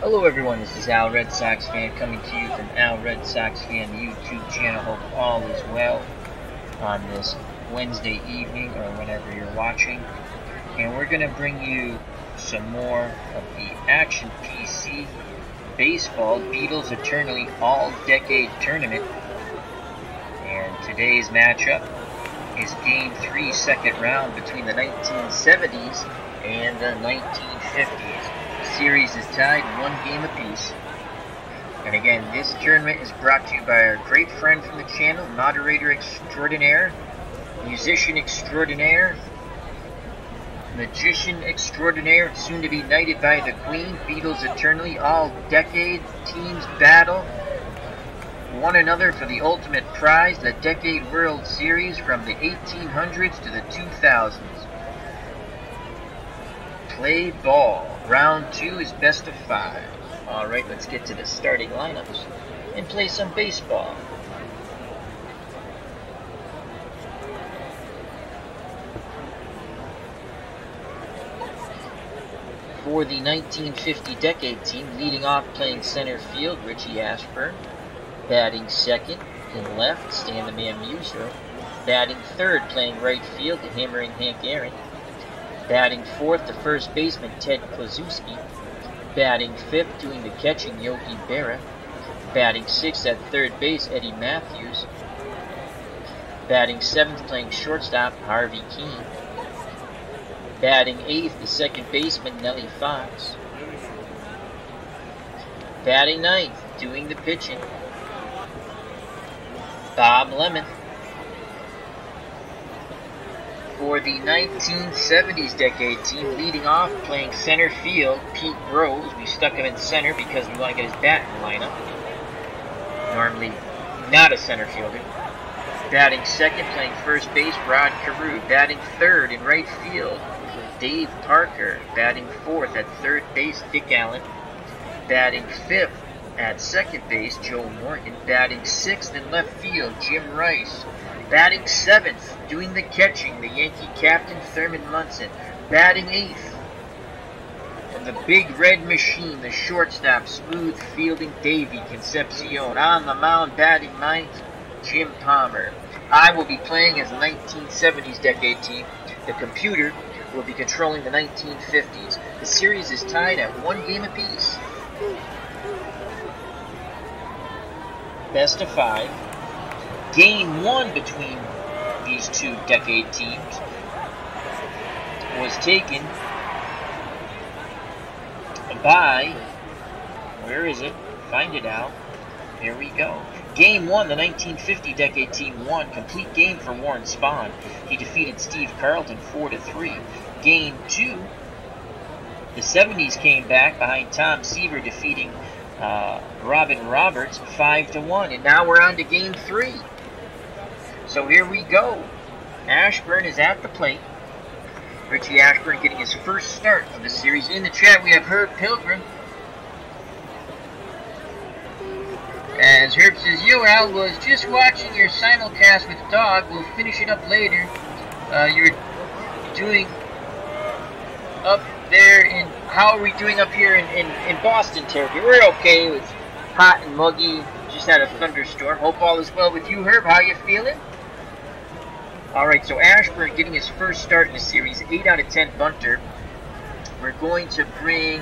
Hello everyone, this is Al Red Sox Fan coming to you from Al Red Sox Fan YouTube channel. Hope all is well on this Wednesday evening or whenever you're watching. And we're going to bring you some more of the Action PC Baseball Beatles Eternally All-Decade Tournament. And today's matchup is Game 3, second round between the 1970s and the 1950s. Series is tied 1 game apiece. And again, this tournament is brought to you by our great friend from the channel, moderator extraordinaire, musician extraordinaire, magician extraordinaire, soon to be knighted by the Queen. Beatles Eternally, all decade teams battle one another for the ultimate prize, the Decade World Series from the 1800s to the 2000s. Play ball. Round 2 is best of 5. Alright, let's get to the starting lineups and play some baseball. For the 1950 decade team, leading off playing center field, Richie Ashburn. Batting second and left, Stan the Man Musial. Batting third, playing right field, the hammering Hank Aaron. Batting fourth, the first baseman, Ted Kluszewski. Batting fifth, doing the catching, Yogi Berra. Batting sixth at third base, Eddie Matthews. Batting seventh, playing shortstop, Harvey Keene. Batting eighth, the second baseman, Nellie Fox. Batting ninth, doing the pitching, Bob Lemon. For the 1970s decade team, leading off playing center field, Pete Rose. We stuck him in center because we want to get his bat in the lineup. Normally not a center fielder. Batting second, playing first base, Rod Carew. Batting third in right field, Dave Parker. Batting fourth at third base, Dick Allen. Batting fifth at second base, Joe Morgan. Batting sixth in left field, Jim Rice. Batting seventh, doing the catching, the Yankee captain, Thurman Munson. Batting eighth, and the big red machine, the shortstop, smooth fielding Davey Concepcion. On the mound, batting ninth, Jim Palmer. I will be playing as the 1970s decade team. The computer will be controlling the 1950s. The series is tied at 1 game apiece. Best of 5. Game 1 between these two decade teams was taken by, where is it? Find it out. There we go. Game 1, the 1950 decade team won. Complete game for Warren Spahn. He defeated Steve Carlton 4-3. Game 2, the 70s came back behind Tom Seaver, defeating Robin Roberts 5-1. And now we're on to Game 3. So here we go. Ashburn is at the plate. Richie Ashburn getting his first start of the series. In the chat we have Herb Pilgrim. As Herb says, "Yo Al, was just watching your simulcast with Dog. We'll finish it up later. You're doing up there in, how are we doing up here in Boston territory? We're okay. It was hot and muggy. Just had a thunderstorm. Hope all is well with you, Herb. How you feeling?" Alright, so Ashburn getting his first start in the series, 8 out of 10 bunter. We're going to bring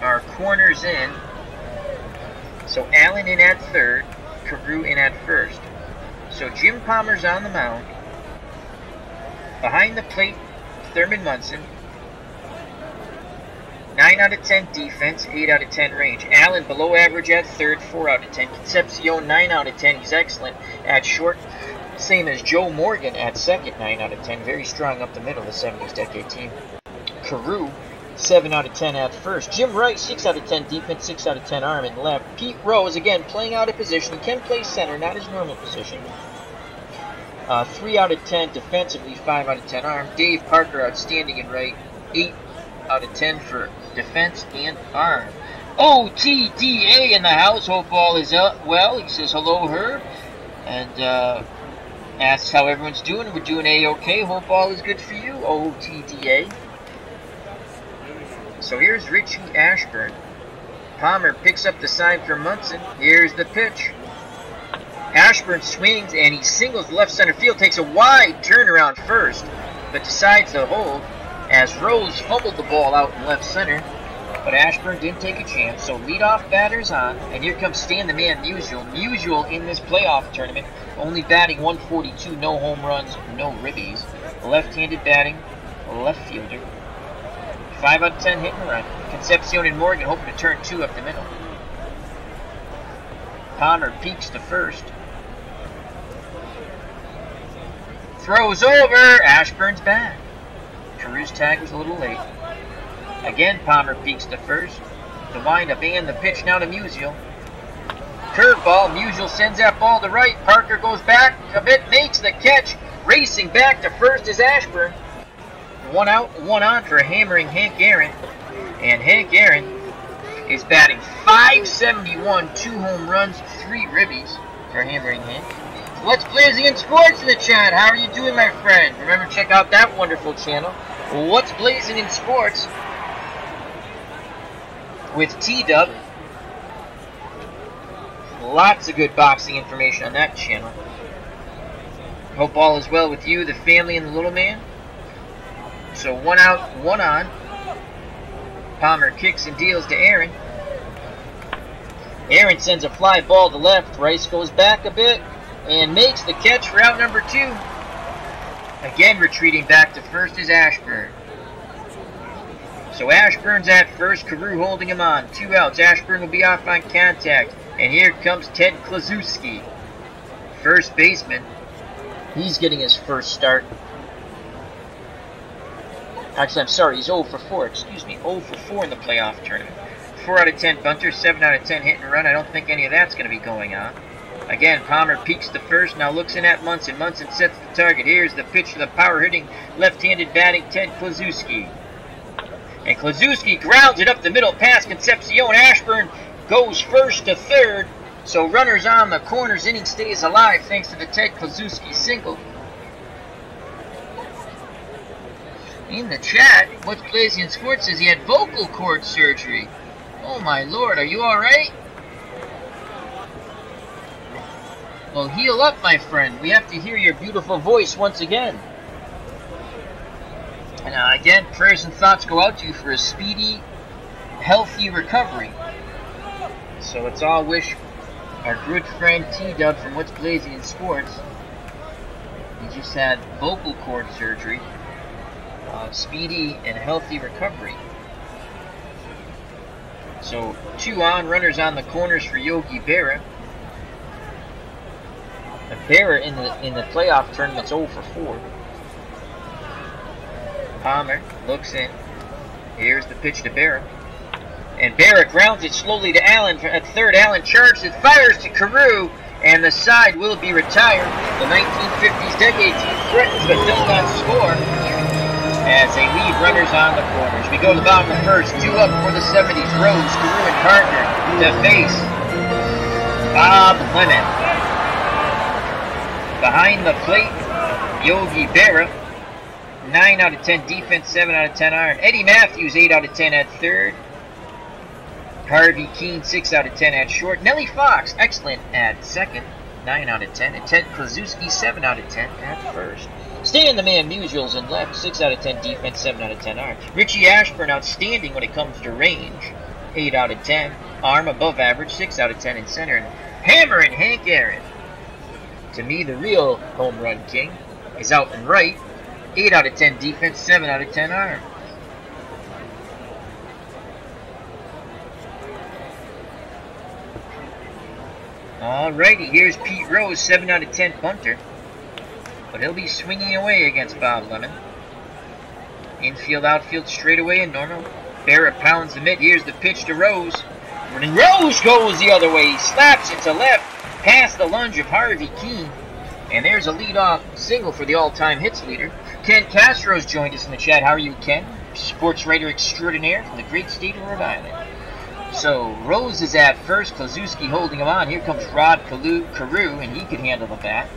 our corners in. So Allen in at third, Carew in at first. So Jim Palmer's on the mound. Behind the plate, Thurman Munson. 9 out of 10 defense, 8 out of 10 range. Allen below average at third, 4 out of 10. Concepcion 9 out of 10. He's excellent at short. Same as Joe Morgan at second, 9 out of 10. Very strong up the middle, the 70s decade team. Carew 7 out of 10 at first. Jim Rice 6 out of 10 defense, 6 out of 10 arm and left. Pete Rose again playing out of position. He can play center, not his normal position. 3 out of 10 defensively, 5 out of 10 arm. Dave Parker outstanding in right, 8 out of 10 for defense and arm. OTDA in the house. Hope all is well. He says hello, Herb, and asks how everyone's doing. We're doing A-OK. Hope all is good for you. OTDA. So here's Richie Ashburn. Palmer picks up the side for Munson. Here's the pitch. Ashburn swings and he singles the left center field, takes a wide turnaround first, but decides to hold as Rose fumbled the ball out in left center. But Ashburn didn't take a chance, so leadoff batter's on, and here comes Stan the Man Musial. Musial in this playoff tournament, only batting 142, no home runs, no ribbies. Left-handed batting, left fielder. 5 out of 10 hit and run. Concepcion and Morgan hoping to turn 2 up the middle. Palmer peeks to first. Throws over. Ashburn's back. Carew's tag was a little late. Again, Palmer peeks to first. The windup and the pitch now to Musial. Curveball. Musial sends that ball to right. Parker goes back a bit, makes the catch. Racing back to first is Ashburn. 1 out, 1 on for hammering Hank Aaron. And Hank Aaron is batting .571, 2 home runs, 3 ribbies for hammering Hank. What's blazing in sports in the chat? How are you doing, my friend? Remember, check out that wonderful channel. What's blazing in sports with T-Dub. Lots of good boxing information on that channel. Hope all is well with you, the family, and the little man. So 1 out, 1 on. Palmer kicks and deals to Aaron. Aaron sends a fly ball to left. Rice goes back a bit and makes the catch for out number 2. Again retreating back to first is Ashburn. So Ashburn's at first, Carew holding him on. 2 outs. Ashburn will be off on contact. And here comes Ted Kluszewski, first baseman. He's getting his first start. Actually, I'm sorry, he's 0 for 4. Excuse me, 0 for 4 in the playoff tournament. 4 out of 10 bunter, 7 out of 10 hit and run. I don't think any of that's going to be going on. Again, Palmer peeks to first, now looks in at Munson. Munson sets the target. Here's the pitch to the power-hitting, left-handed batting Ted Kluszewski. And Kluszewski grounds it up the middle past Concepcion. Ashburn goes first to third. So runners on the corners, inning stays alive thanks to the Ted Kluszewski single. In the chat, What's Blazing in Sports says he had vocal cord surgery. Oh my lord, are you alright? Well, heal up, my friend. We have to hear your beautiful voice once again. And again, prayers and thoughts go out to you for a speedy, healthy recovery. So let's all wish our good friend T-Dub from What's Blazing in Sports, he just had vocal cord surgery, speedy and healthy recovery. So 2 on, runners on the corners for Yogi Berra. Berra in the playoff tournament's 0 for 4. Palmer looks in. Here's the pitch to Berra. And Berra grounds it slowly to Allen. At third, Allen charges it, fires to Carew, and the side will be retired. The 1950s decade team threatens but does not score as they leave runners on the corners. We go to the bottom of the first. 2 up for the 70s. Rose, Carew, and Parker to face Bob Lemon. Behind the plate, Yogi Berra. 9 out of 10 defense, 7 out of 10 iron. Eddie Matthews, 8 out of 10 at third. Harvey Keene, 6 out of 10 at short. Nellie Fox, excellent at second, 9 out of 10. And Ted Kluszewski, 7 out of 10 at first. Stan the Man Musials in left, 6 out of 10 defense, 7 out of 10 iron. Richie Ashburn, outstanding when it comes to range, 8 out of 10. Arm above average, 6 out of 10 in center. And hammering Hank Aaron. To me, the real home run king is out and right. 8 out of 10 defense, 7 out of 10 arm. Alrighty, here's Pete Rose, 7 out of 10 bunter. But he'll be swinging away against Bob Lemon. Infield, outfield, straightaway and normal. Berra pounds the mitt. Here's the pitch to Rose. And Rose goes the other way. He slaps it to left past the lunge of Harvey Keene. And there's a leadoff single for the all-time hits leader. Ken Castro's joined us in the chat. How are you, Ken? Sports writer extraordinaire from the great state of Rhode Island. So Rose is at first. Kluszewski holding him on. Here comes Rod Carew, and he could handle the bat.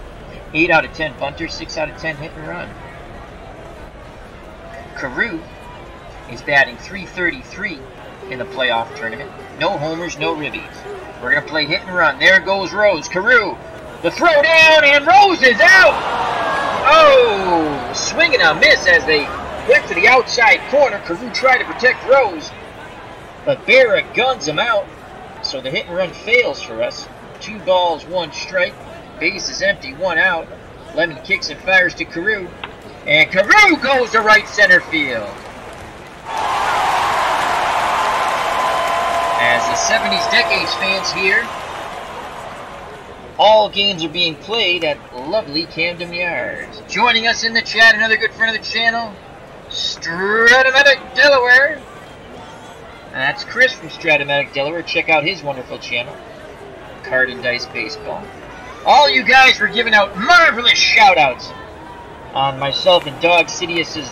8 out of 10 bunter, 6 out of 10 hit and run. Carew is batting .333 in the playoff tournament. No homers, no ribbies. We're going to play hit and run. There goes Rose. Carew, the throw down, and Rose is out! Oh! Swing and a miss as they went to the outside corner. Carew tried to protect Rose, but Berra guns him out. So the hit and run fails for us. 2 balls, 1 strike. Base is empty, 1 out. Lemon kicks and fires to Carew. And Carew goes to right center field. As the 70s Decades fans here, all games are being played at lovely Camden Yards. Joining us in the chat, another good friend of the channel, Stratomatic Delaware. That's Chris from Stratomatic Delaware. Check out his wonderful channel, Card and Dice Baseball. All you guys were giving out marvelous shout-outs on myself and Dog Sidious's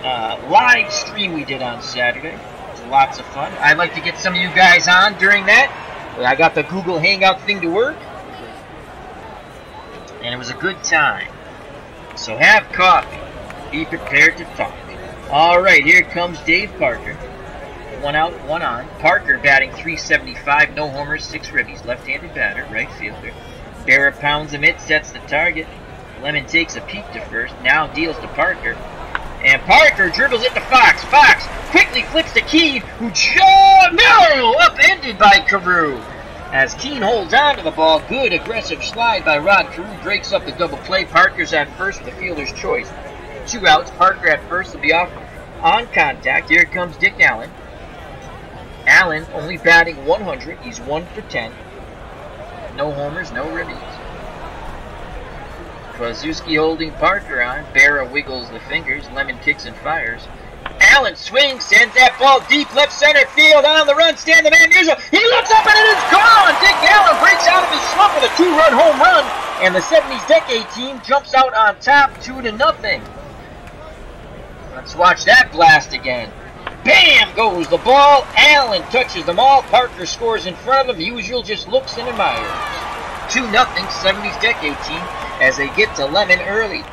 live stream we did on Saturday. It was lots of fun. I'd like to get some of you guys on during that. I got the Google Hangout thing to work, and it was a good time. So have coffee. Be prepared to talk. All right, here comes Dave Parker. 1 out, 1 on. Parker batting .375, no homers, 6 ribbies. Left-handed batter, right fielder. Berra pounds him, it sets the target. Lemon takes a peek to first, now deals to Parker. And Parker dribbles it to Fox. Fox quickly flips to Keene, who no! Upended by Carew. As Keene holds on to the ball, good aggressive slide by Rod. Carew breaks up the double play. Parker's at first with the fielder's choice. 2 outs, Parker at first will be off on contact. Here comes Dick Allen. Allen only batting 100. He's 1 for 10. No homers, no ribbies. Krasuski holding Parker on. Berra wiggles the fingers. Lemon kicks and fires. Allen swings, sends that ball deep left center field. On the run, stand the man usual. He looks up and it is gone! Dick Allen breaks out of his slump with a 2-run home run. And the 70s Decade team jumps out on top 2-0. Let's watch that blast again. Bam goes the ball. Allen touches them all. Parker scores in front of him. Usual just looks and admires. 2-0 70s Decade team as they get to Lemon early.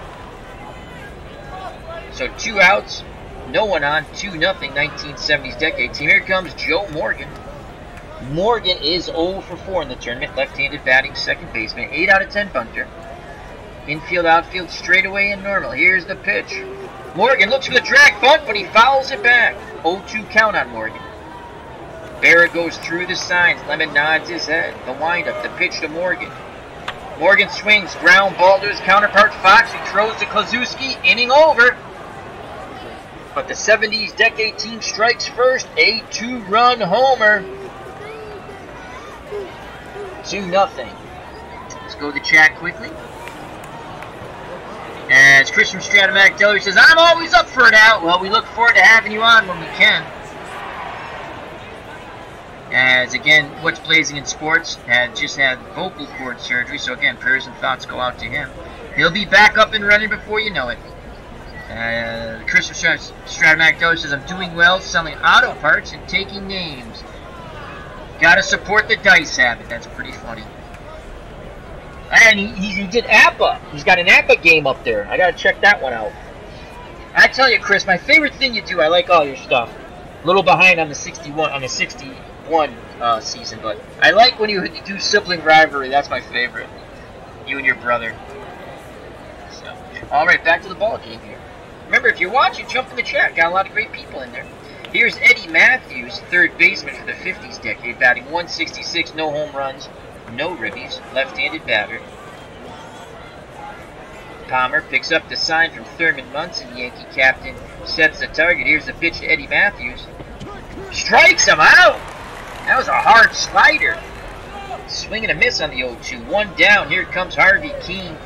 So 2 outs, no one on. 2-0 1970s Decade team. Here comes Joe Morgan. Morgan is 0 for 4 in the tournament. Left-handed batting, second baseman. 8 out of 10 bunter. Infield, outfield, straightaway and normal. Here's the pitch. Morgan looks for the drag bunt, but he fouls it back. 0-2 count on Morgan. Berra goes through the signs. Lemon nods his head. The windup, the pitch to Morgan. Morgan swings, ground ball to his counterpart Fox. He throws to Klasuski. Inning over. But the 70s Decade team strikes first. A 2-run homer. 2-0. Let's go to the chat quickly. As Chris from Stratomatic Delaware says, I'm always up for it out. Well, we look forward to having you on when we can. As again, What's Blazing in Sports had just had vocal cord surgery, so again, prayers and thoughts go out to him. He'll be back up and running before you know it. Chris from Stratomatic Delaware says, I'm doing well, selling auto parts and taking names. Gotta support the dice habit. That's pretty funny. And he did APA. He's got an APA game up there. I gotta check that one out. I tell you, Chris, my favorite thing you do, I like all your stuff. A little behind on the 61 season, but I like when you do sibling rivalry. That's my favorite. You and your brother. So, all right, back to the ball game here. Remember, if you're watching, jump in the chat. Got a lot of great people in there. Here's Eddie Matthews, third baseman for the 50s Decade, batting .166, no home runs, no ribbies, left-handed batter. Palmer picks up the sign from Thurman Munson. Yankee captain sets the target. Here's the pitch to Eddie Matthews. Strikes him out! That was a hard slider. Swing and a miss on the 0-2. 1 down. Here comes Harvey Keene.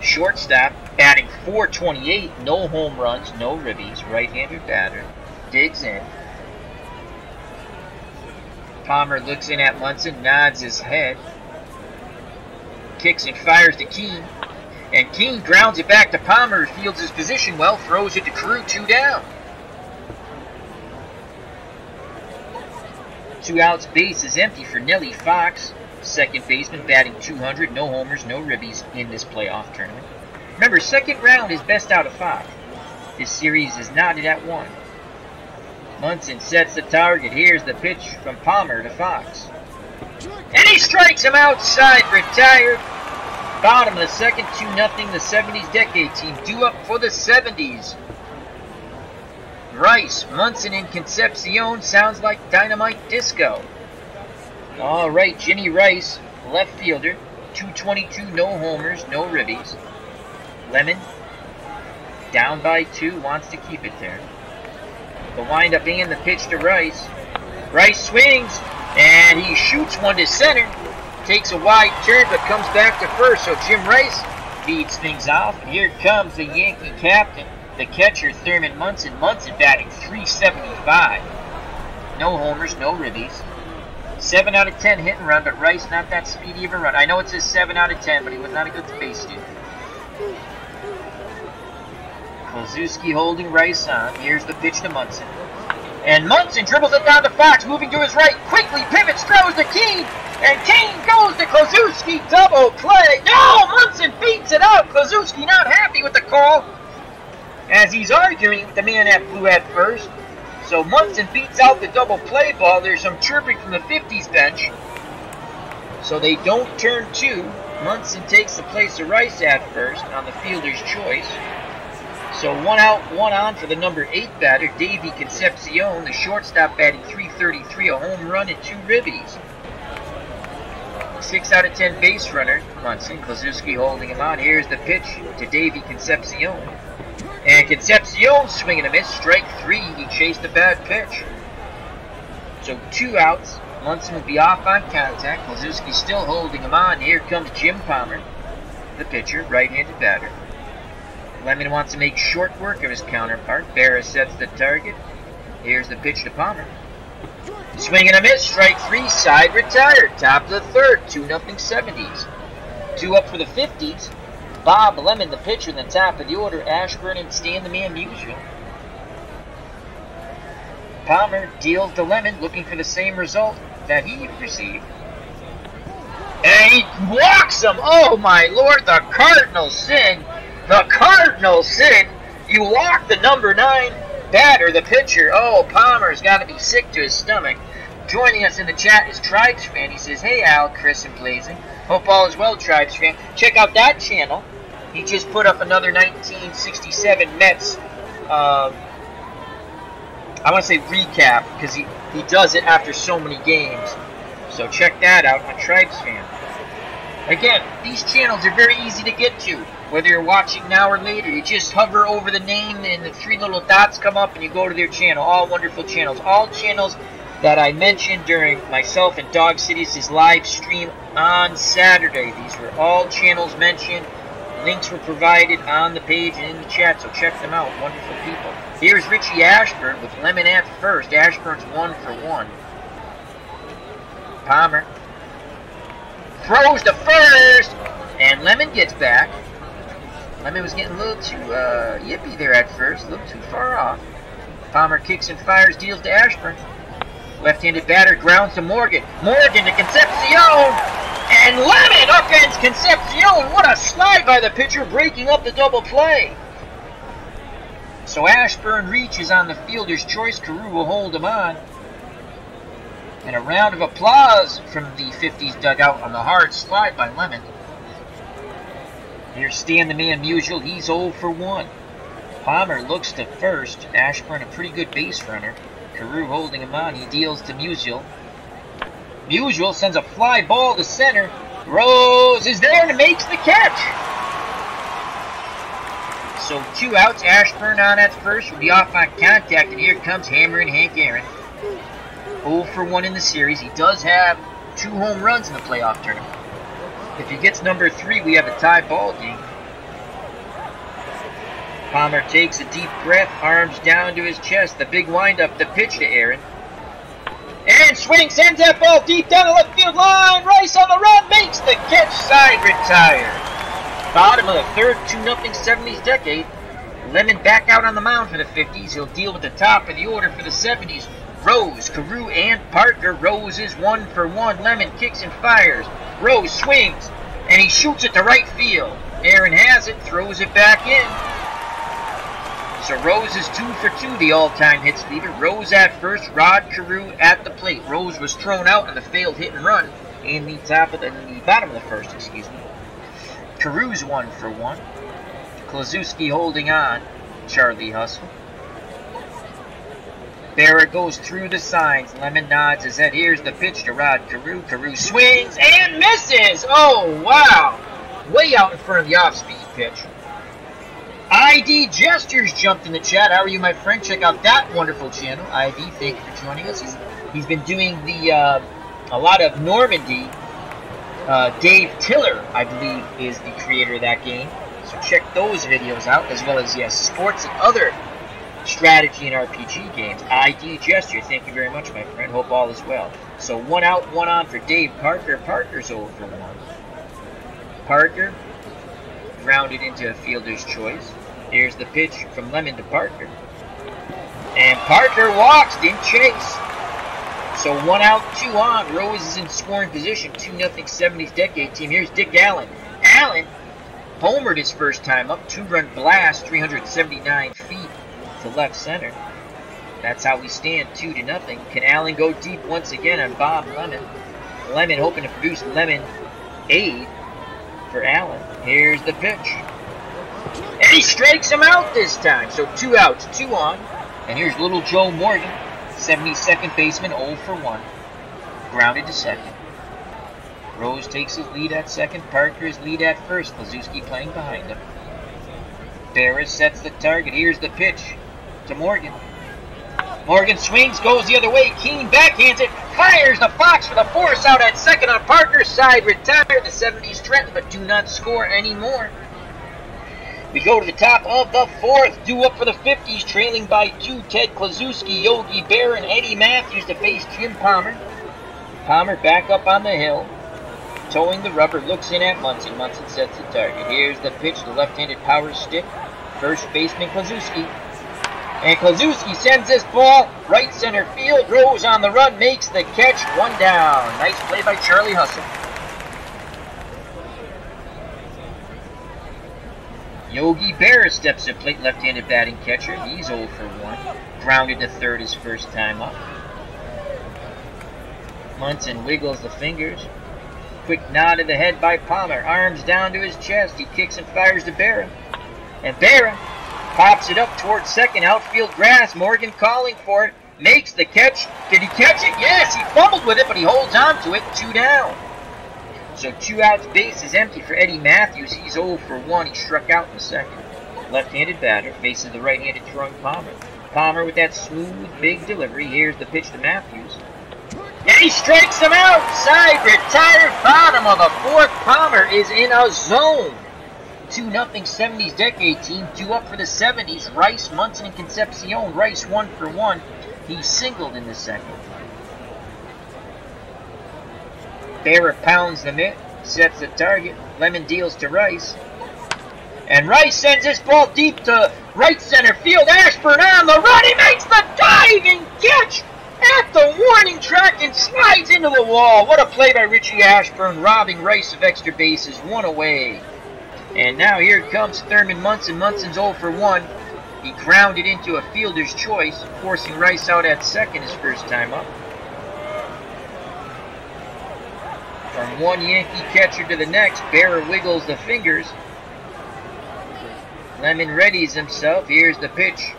Shortstop, batting .428. No home runs, no ribbies. Right-handed batter. Digs in. Palmer looks in at Munson, nods his head. Kicks and fires to Keene. And Keene grounds it back to Palmer, who fields his position well, throws it to Carew, 2 down. 2 outs, base is empty for Nellie Fox. Second baseman, batting .200, no homers, no ribbies in this playoff tournament. Remember, second round is best out of 5. This series is knotted at 1. Munson sets the target. Here's the pitch from Palmer to Fox. And he strikes him outside, retired. Bottom of the second, 2-0, the 70s decade team due up for the 70s. Rice, Munson in Concepcion, sounds like dynamite disco. Alright, Jimmy Rice, left fielder, 222, no homers, no ribbies. Lemon, down by 2, wants to keep it there. The windup and the pitch to Rice. Rice swings, and he shoots one to center. Takes a wide turn, but comes back to first. So Jim Rice feeds things off. And here comes the Yankee captain, the catcher, Thurman Munson. Munson batting .375. No homers, no ribbies. 7 out of 10 hit and run, but Rice not that speedy of a run. I know it says 7 out of 10, but he was not a good base student. Klazuski holding Rice on. Here's the pitch to Munson. And Munson dribbles it down to Fox, moving to his right. Quickly pivots, throws to Keane. And Keane goes to Klazuski. Double play. No! Munson beats it out. Klazuski not happy with the call, as he's arguing with the man that flew at first. So Munson beats out the double play ball. There's some chirping from the 50s bench. So they don't turn 2. Munson takes the place of Rice at first on the fielder's choice. So 1 out, 1 on for the number 8 batter, Davey Concepcion, the shortstop batting .333, a home run and 2 ribbies. 6 out of 10 base runner, Munson. Klazuski holding him on. Here's the pitch to Davey Concepcion. And Concepcion swinging a miss, strike 3. He chased a bad pitch. So 2 outs. Munson will be off on contact. Klazuski still holding him on. Here comes Jim Palmer, the pitcher, right-handed batter. Lemon wants to make short work of his counterpart. Berra sets the target. Here's the pitch to Palmer. Swing and a miss. Strike 3. Side retired. Top of the third. 2-0 70s. 2 up for the 50s. Bob Lemon, the pitcher, in the top of the order. Ashburn and Stan the man usual. Palmer deals to Lemon, looking for the same result that he received. And he walks him. Oh my lord, the Cardinal sin. The Cardinal sin. You walk the number 9 batter, the pitcher. Oh, Palmer's got to be sick to his stomach. Joining us in the chat is Tribes Fan. He says, hey Al, Chris, and Blazing. Hope all is well, Tribes Fan. Check out that channel. He just put up another 1967 Mets, I want to say recap, because he does it after so many games. So check that out on Tribes Fan. Again, these channels are very easy to get to. Whether you're watching now or later, you just hover over the name and the 3 little dots come up and you go to their channel. All wonderful channels. All channels that I mentioned during myself and Dog City's live stream on Saturday. These were all channels mentioned. Links were provided on the page and in the chat, so check them out. Wonderful people. Here's Richie Ashburn with Lemon at first. Ashburn's 1 for 1. Palmer throws to first, and Lemon gets back. Lemon was getting a little too yippy there at first, a little too far off. Palmer kicks and fires, deals to Ashburn. Left-handed batter grounds to Morgan. Morgan to Concepcion, and Lemon upends Concepcion. What a slide by the pitcher, breaking up the double play. So Ashburn reaches on the fielder's choice. Carew will hold him on. And a round of applause from the 50s dugout on the hard slide by Lemon. Here's Stan the man Musial. He's 0 for 1. Palmer looks to first. Ashburn a pretty good base runner. Carew holding him on. He deals to Musial. Musial sends a fly ball to center. Rose is there and makes the catch. So 2 outs. Ashburn on at first will be off on contact. And here comes Hammerin' Hank Aaron. 0 for 1 in the series. He does have 2 home runs in the playoff tournament. If he gets number 3, we have a tie ball game. Palmer takes a deep breath, arms down to his chest. The big windup, the pitch to Aaron. And swing, sends that ball deep down the left field line. Rice on the run, makes the catch, side retired. Bottom of the third, 2-0 70s decade. Lemon back out on the mound for the 50s. He'll deal with the top of the order for the 70s. Rose, Carew, and Parker. Rose is 1 for 1. Lemon kicks and fires. Rose swings, and he shoots it to right field. Aaron has it, throws it back in. So Rose is 2 for 2, the all-time hits leader. Rose at first, Rod Carew at the plate. Rose was thrown out on the failed hit and run in the bottom of the first, excuse me. Carew's 1 for 1. Kluszewski holding on. Charlie Hustle. Berra goes through the signs. Lemon nods his head. Here's the pitch to Rod Carew. Carew swings and misses. Oh, wow. Way out in front of the off-speed pitch. ID Gestures jumped in the chat. How are you, my friend? Check out that wonderful channel. ID, thank you for joining us. He's been doing a lot of Normandy. Dave Tiller, I believe, is the creator of that game. So check those videos out, as well as, yes, sports and other strategy and RPG games. ID Gesture, thank you very much, my friend. Hope all is well. So 1 out, 1 on for Dave Parker. Parker's 0 for 1. Parker grounded into a fielder's choice. Here's the pitch from Lemon to Parker. And Parker walks, didn't chase. So 1 out, 2 on. Rose is in scoring position. 2-0 70s decade team. Here's Dick Allen. Allen homered his first time up. 2-run blast, 379 feet to left center. That's how we stand, 2-0. Can Allen go deep once again on Bob Lemon? Lemon hoping to produce lemonade for Allen. Here's the pitch. And he strikes him out this time. So 2 outs, 2 on. And here's little Joe Morgan, 72nd baseman, 0 for 1. Grounded to second. Rose takes his lead at second. Parker his lead at first. Kluszewski playing behind him. Berra sets the target. Here's the pitch to Morgan. Morgan swings, goes the other way. Keane backhands it, fires the Fox for the force out at second on Parker's side. Retired the 70s threaten, but do not score anymore. We go to the top of the 4th. Due up for the 50s, trailing by 2. Ted Kluszewski, Yogi Berra, and Eddie Matthews to face Jim Palmer. Palmer back up on the hill. Towing the rubber, looks in at Munson. Munson sets the target. Here's the pitch, the left-handed power stick. First baseman Kluszewski. And Kluszewski sends this ball right center field. Rose on the run, makes the catch. 1 down. Nice play by Charlie Hustle. Yogi Berra steps to plate, left-handed batting catcher. He's 0 for 1. Grounded to third his first time up. Munson wiggles the fingers. Quick nod of the head by Palmer. Arms down to his chest. He kicks and fires to Berra. And Berra pops it up towards second. Outfield grass. Morgan calling for it. Makes the catch. Did he catch it? Yes, he fumbled with it, but he holds on to it. 2 down. So 2 outs, base is empty for Eddie Matthews. He's 0 for 1. He struck out in the second. Left-handed batter faces the right-handed throwing Palmer. Palmer with that smooth, big delivery. Here's the pitch to Matthews. And he strikes him out. Side retired, bottom of the 4th. Palmer is in a zone. 2-0 70s decade team. 2 up for the 70s. Rice, Munson, and Concepcion. Rice 1 for 1. He singled in the second. Berra pounds the mitt, sets the target. Lemon deals to Rice. And Rice sends this ball deep to right center field. Ashburn on the run. He makes the diving catch at the warning track and slides into the wall. What a play by Richie Ashburn, robbing Rice of extra bases. 1 away. And now here comes Thurman Munson. Munson's 0 for 1. He grounded into a fielder's choice, forcing Rice out at second his first time up. From one Yankee catcher to the next, Berra wiggles the fingers. Lemon readies himself. Here's the pitch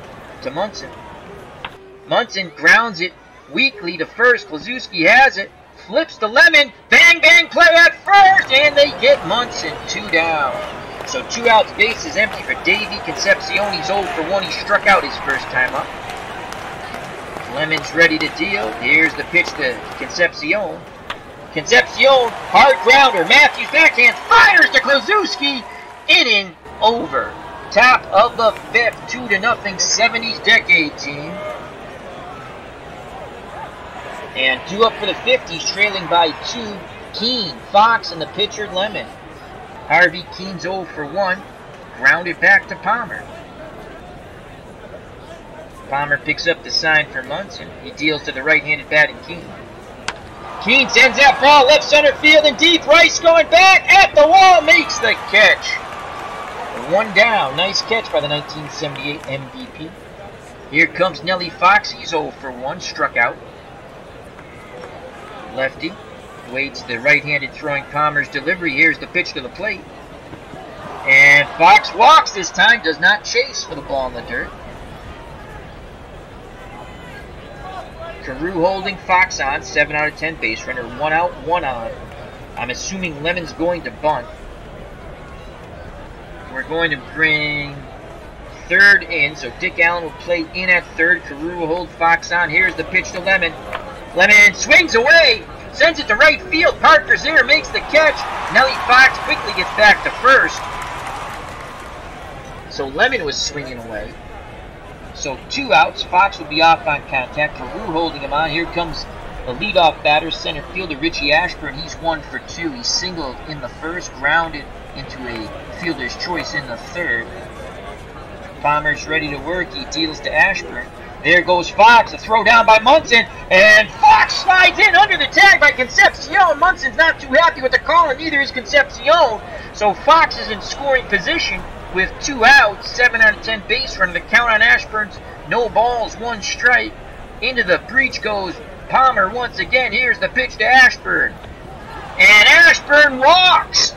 to Munson. Munson grounds it weakly to first. Kluszewski has it. Flips to Lemon. Bang, bang play at first. And they get Munson. 2 down. So 2 outs, base is empty for Davey Concepcion. He's 0 for 1. He struck out his first time up. Lemon's ready to deal. Here's the pitch to Concepcion. Concepcion, hard grounder. Matthews backhand, fires to Kluszewski. Inning over. Top of the 5th, 2-0 70s decade team. And 2 up for the 50s, trailing by 2. Keane, Fox, and the pitcher Lemon. Harvey Keane's 0 for 1. Grounded back to Palmer. Palmer picks up the sign for Munson. He deals to the right-handed batting Keane. Keane sends that ball left center field and deep. Rice going back at the wall, makes the catch. One down. Nice catch by the 1978 MVP. Here comes Nellie Fox. He's 0 for 1. Struck out. Lefty waits the right-handed throwing Palmer's delivery. Here's the pitch to the plate. And Fox walks this time. Does not chase for the ball in the dirt. Carew holding Fox on. 7 out of 10 base runner. 1 out, 1 on. I'm assuming Lemon's going to bunt. We're going to bring third in, so Dick Allen will play in at third. Carew will hold Fox on. Here's the pitch to Lemon. Lemon swings away, sends it to right field. Parker's there, makes the catch. Nellie Fox quickly gets back to first. So Lemon was swinging away. So 2 outs. Fox will be off on contact. Carew holding him on. Here comes the leadoff batter, center fielder Richie Ashburn. He's 1 for 2. He singled in the first, grounded into a fielder's choice in the third. Palmer's ready to work. He deals to Ashburn. There goes Fox. A throw down by Munson. And Fox slides in under the tag by Concepcion. Munson's not too happy with the call, and neither is Concepcion. So Fox is in scoring position with 2 outs. 7 out of 10 base running. The count on Ashburn's no balls, 1 strike. Into the breach goes Palmer once again. Here's the pitch to Ashburn. And Ashburn walks.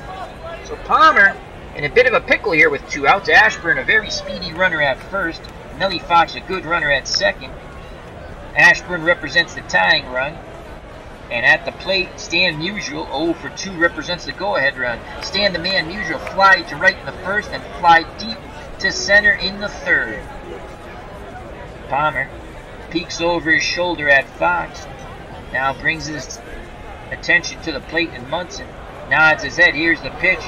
So Palmer in a bit of a pickle here with 2 outs. Ashburn, a very speedy runner at first. Nellie Fox, a good runner at second. Ashburn represents the tying run. And at the plate, Stan Musial, 0 for 2, represents the go-ahead run. Stan the man Musial fly to right in the first and fly deep to center in the third. Palmer peeks over his shoulder at Fox. Now brings his attention to the plate, and Munson nods his head. Here's the pitch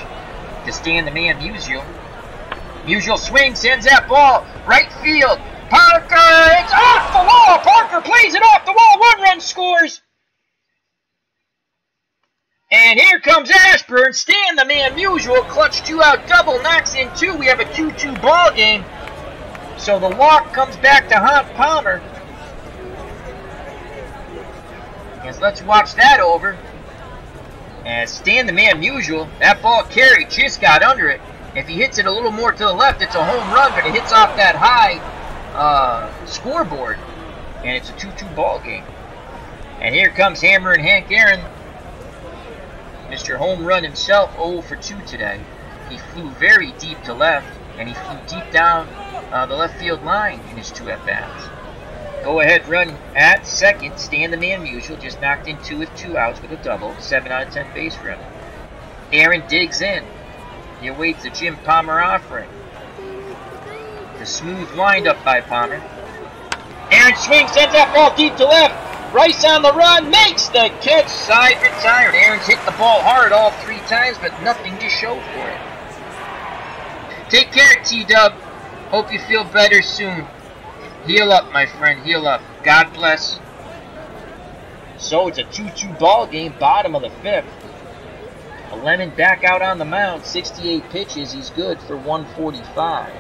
to Stan the man Musial. Musial swings, sends that ball right field. Parker, it's off the wall. Parker plays it off the wall. 1 run scores. And here comes Ashburn. Stan the man Musial, clutch 2-out double, knocks in 2. We have a 2-2 ball game. So the walk comes back to haunt Palmer. Yes, let's watch that over. As Stan the man Musial, that ball carried, just got under it. If he hits it a little more to the left, it's a home run, but it hits off that high scoreboard. And it's a 2-2 ball game. And here comes Hammer and Hank Aaron. Mr. Home Run himself, 0 for 2 today. He flew very deep to left, and he flew deep down the left field line in his 2 at-bats. Go-ahead run at second. Stan the man Musial just knocked in 2 with 2 outs with a double. 7 out of 10 base running. Aaron digs in. He awaits the Jim Palmer offering. The smooth windup by Palmer. Aaron swings, sends that ball deep to left. Rice on the run, makes the catch. Side retired. Aaron's hit the ball hard all 3 times, but nothing to show for it. Take care, T-Dub. Hope you feel better soon. Heal up, my friend. Heal up. God bless. So it's a 2-2 ball game, bottom of the 5th. Lemon back out on the mound. 68 pitches. He's good for 145.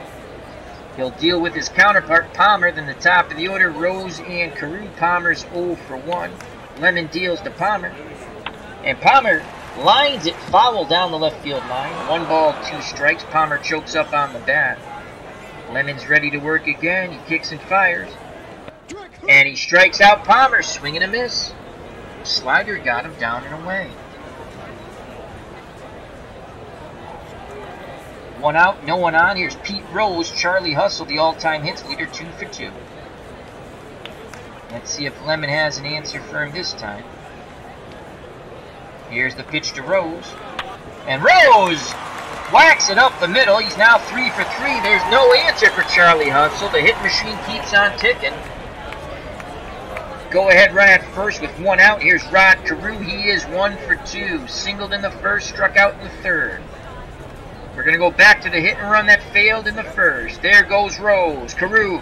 He'll deal with his counterpart, Palmer, then the top of the order, Rose and Carew. Palmer's 0 for 1. Lemon deals to Palmer. And Palmer lines it foul down the left field line. 1 ball, 2 strikes. Palmer chokes up on the bat. Lemon's ready to work again. He kicks and fires. And he strikes out Palmer. Swing and a miss. Slider got him down and away. 1 out, no one on. Here's Pete Rose. Charlie Hustle, the all-time hits leader, 2 for 2. Let's see if Lemon has an answer for him this time. Here's the pitch to Rose. And Rose whacks it up the middle. He's now 3 for 3. There's no answer for Charlie Hustle. The hit machine keeps on ticking. Go ahead run at first with 1 out. Here's Rod Carew. He is 1 for 2. Singled in the first, struck out in the third. We're going to go back to the hit and run that failed in the first. There goes Rose. Carew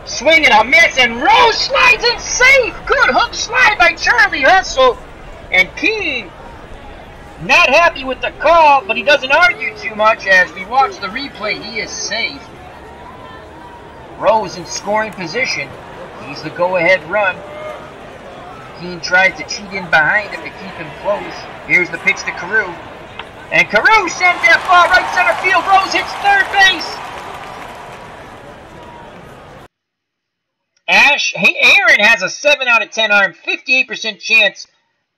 swinging a miss, and Rose slides in safe. Good hook slide by Charlie Hustle. And Keene not happy with the call, but he doesn't argue too much as we watch the replay. He is safe. Rose in scoring position. He's the go-ahead run. Keene tries to cheat in behind him to keep him close. Here's the pitch to Carew. And Carew sends that ball right center field. Rose hits third base. Aaron has a 7 out of 10 arm, 58% chance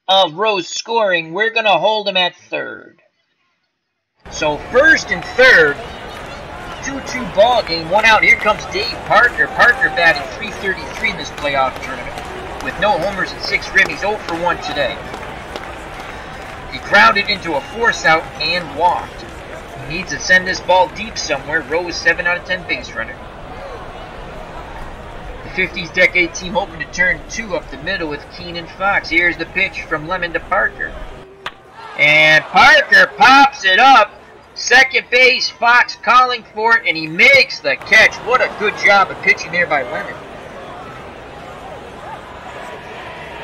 of Rose scoring. We're going to hold him at third. So first and third, 2-2 ball game, 1 out. Here comes Dave Parker. Parker batting .333 in this playoff tournament with no homers and 6 ribbies. 0 for 1 today. He grounded into a force out and walked. He needs to send this ball deep somewhere. Rose 7 out of 10 base runner. The 50s decade team hoping to turn 2 up the middle with Keane and Fox. Here's the pitch from Lemon to Parker. And Parker pops it up. Second base, Fox calling for it, and he makes the catch. What a good job of pitching there by Lemon.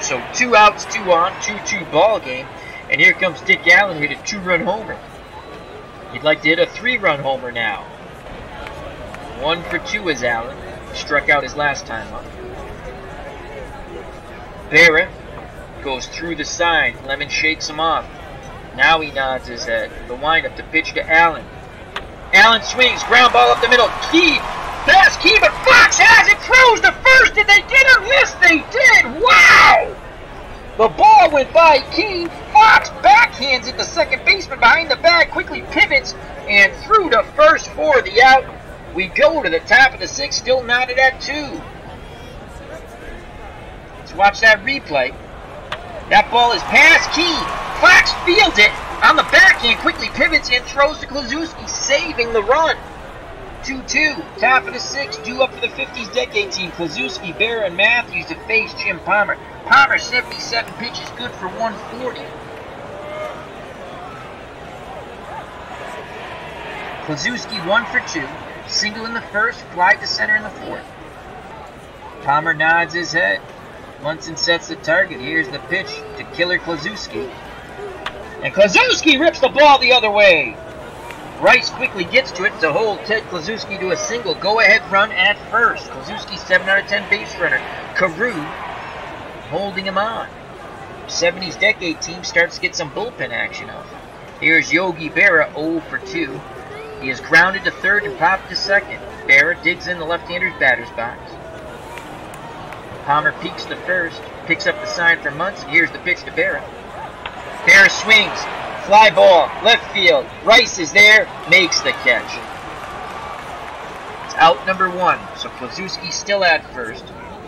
So 2 outs, 2 on, 2-2 ball game. And here comes Dick Allen, hit a 2-run homer. He'd like to hit a 3-run homer now. 1 for 2 is Allen. Struck out his last time up. Barrett goes through the sign. Lemon shakes him off. Now he nods his head. The windup to pitch to Allen. Allen swings, ground ball up the middle. Key, pass Key, but Fox has it, throws to first. Did they get him? Yes, they did. Wow! The ball went by Key. Fox backhands it. The second baseman behind the bag quickly pivots and threw to first for the out. We go to the top of the 6th, still knotted at 2. Let's watch that replay. That ball is past Key. Fox fields it on the backhand, quickly pivots and throws to Kluszewski, saving the run. 2-2, top of the 6th, due up for the 50s decade team. Kluszewski, Berra, and Matthews to face Jim Palmer. Palmer, 77 pitches, good for 140. Kluszewski 1 for 2. Single in the first, fly to center in the fourth. Palmer nods his head. Munson sets the target. Here's the pitch to Killer Kluszewski. And Kluszewski rips the ball the other way. Rice quickly gets to it to hold Ted Kluszewski to a single. Go-ahead run at first. Kluszewski 7 out of 10 base runner. Carew holding him on. 70s decade team starts to get some bullpen action up. Here's Yogi Berra 0 for 2. He is grounded to third and popped to second. Berra digs in the left-hander's batter's box. Palmer peeks to first, picks up the sign from Munson. Here's the pitch to Berra. Berra swings, fly ball, left field. Rice is there, makes the catch. It's out number 1, so Kluszewski still at first.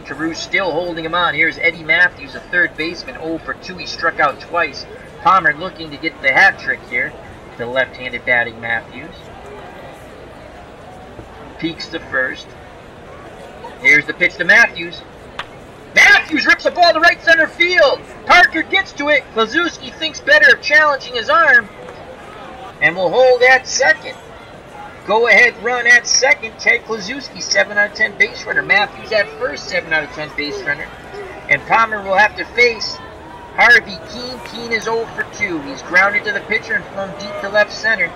Carew still holding him on. Here's Eddie Matthews, a third baseman, 0 for 2. He struck out twice. Palmer looking to get the hat trick here. The left-handed batting Matthews. Peeks to first. Here's the pitch to Matthews. Matthews rips the ball to right center field. Parker gets to it. Kluszewski thinks better of challenging his arm and will hold at second. Go-ahead run at second. Ted Kluszewski, 7 out of 10 base runner. Matthews at first, 7 out of 10 base runner. And Palmer will have to face Harvey Keene. Keene is 0 for 2. He's grounded to the pitcher and flown deep to left center.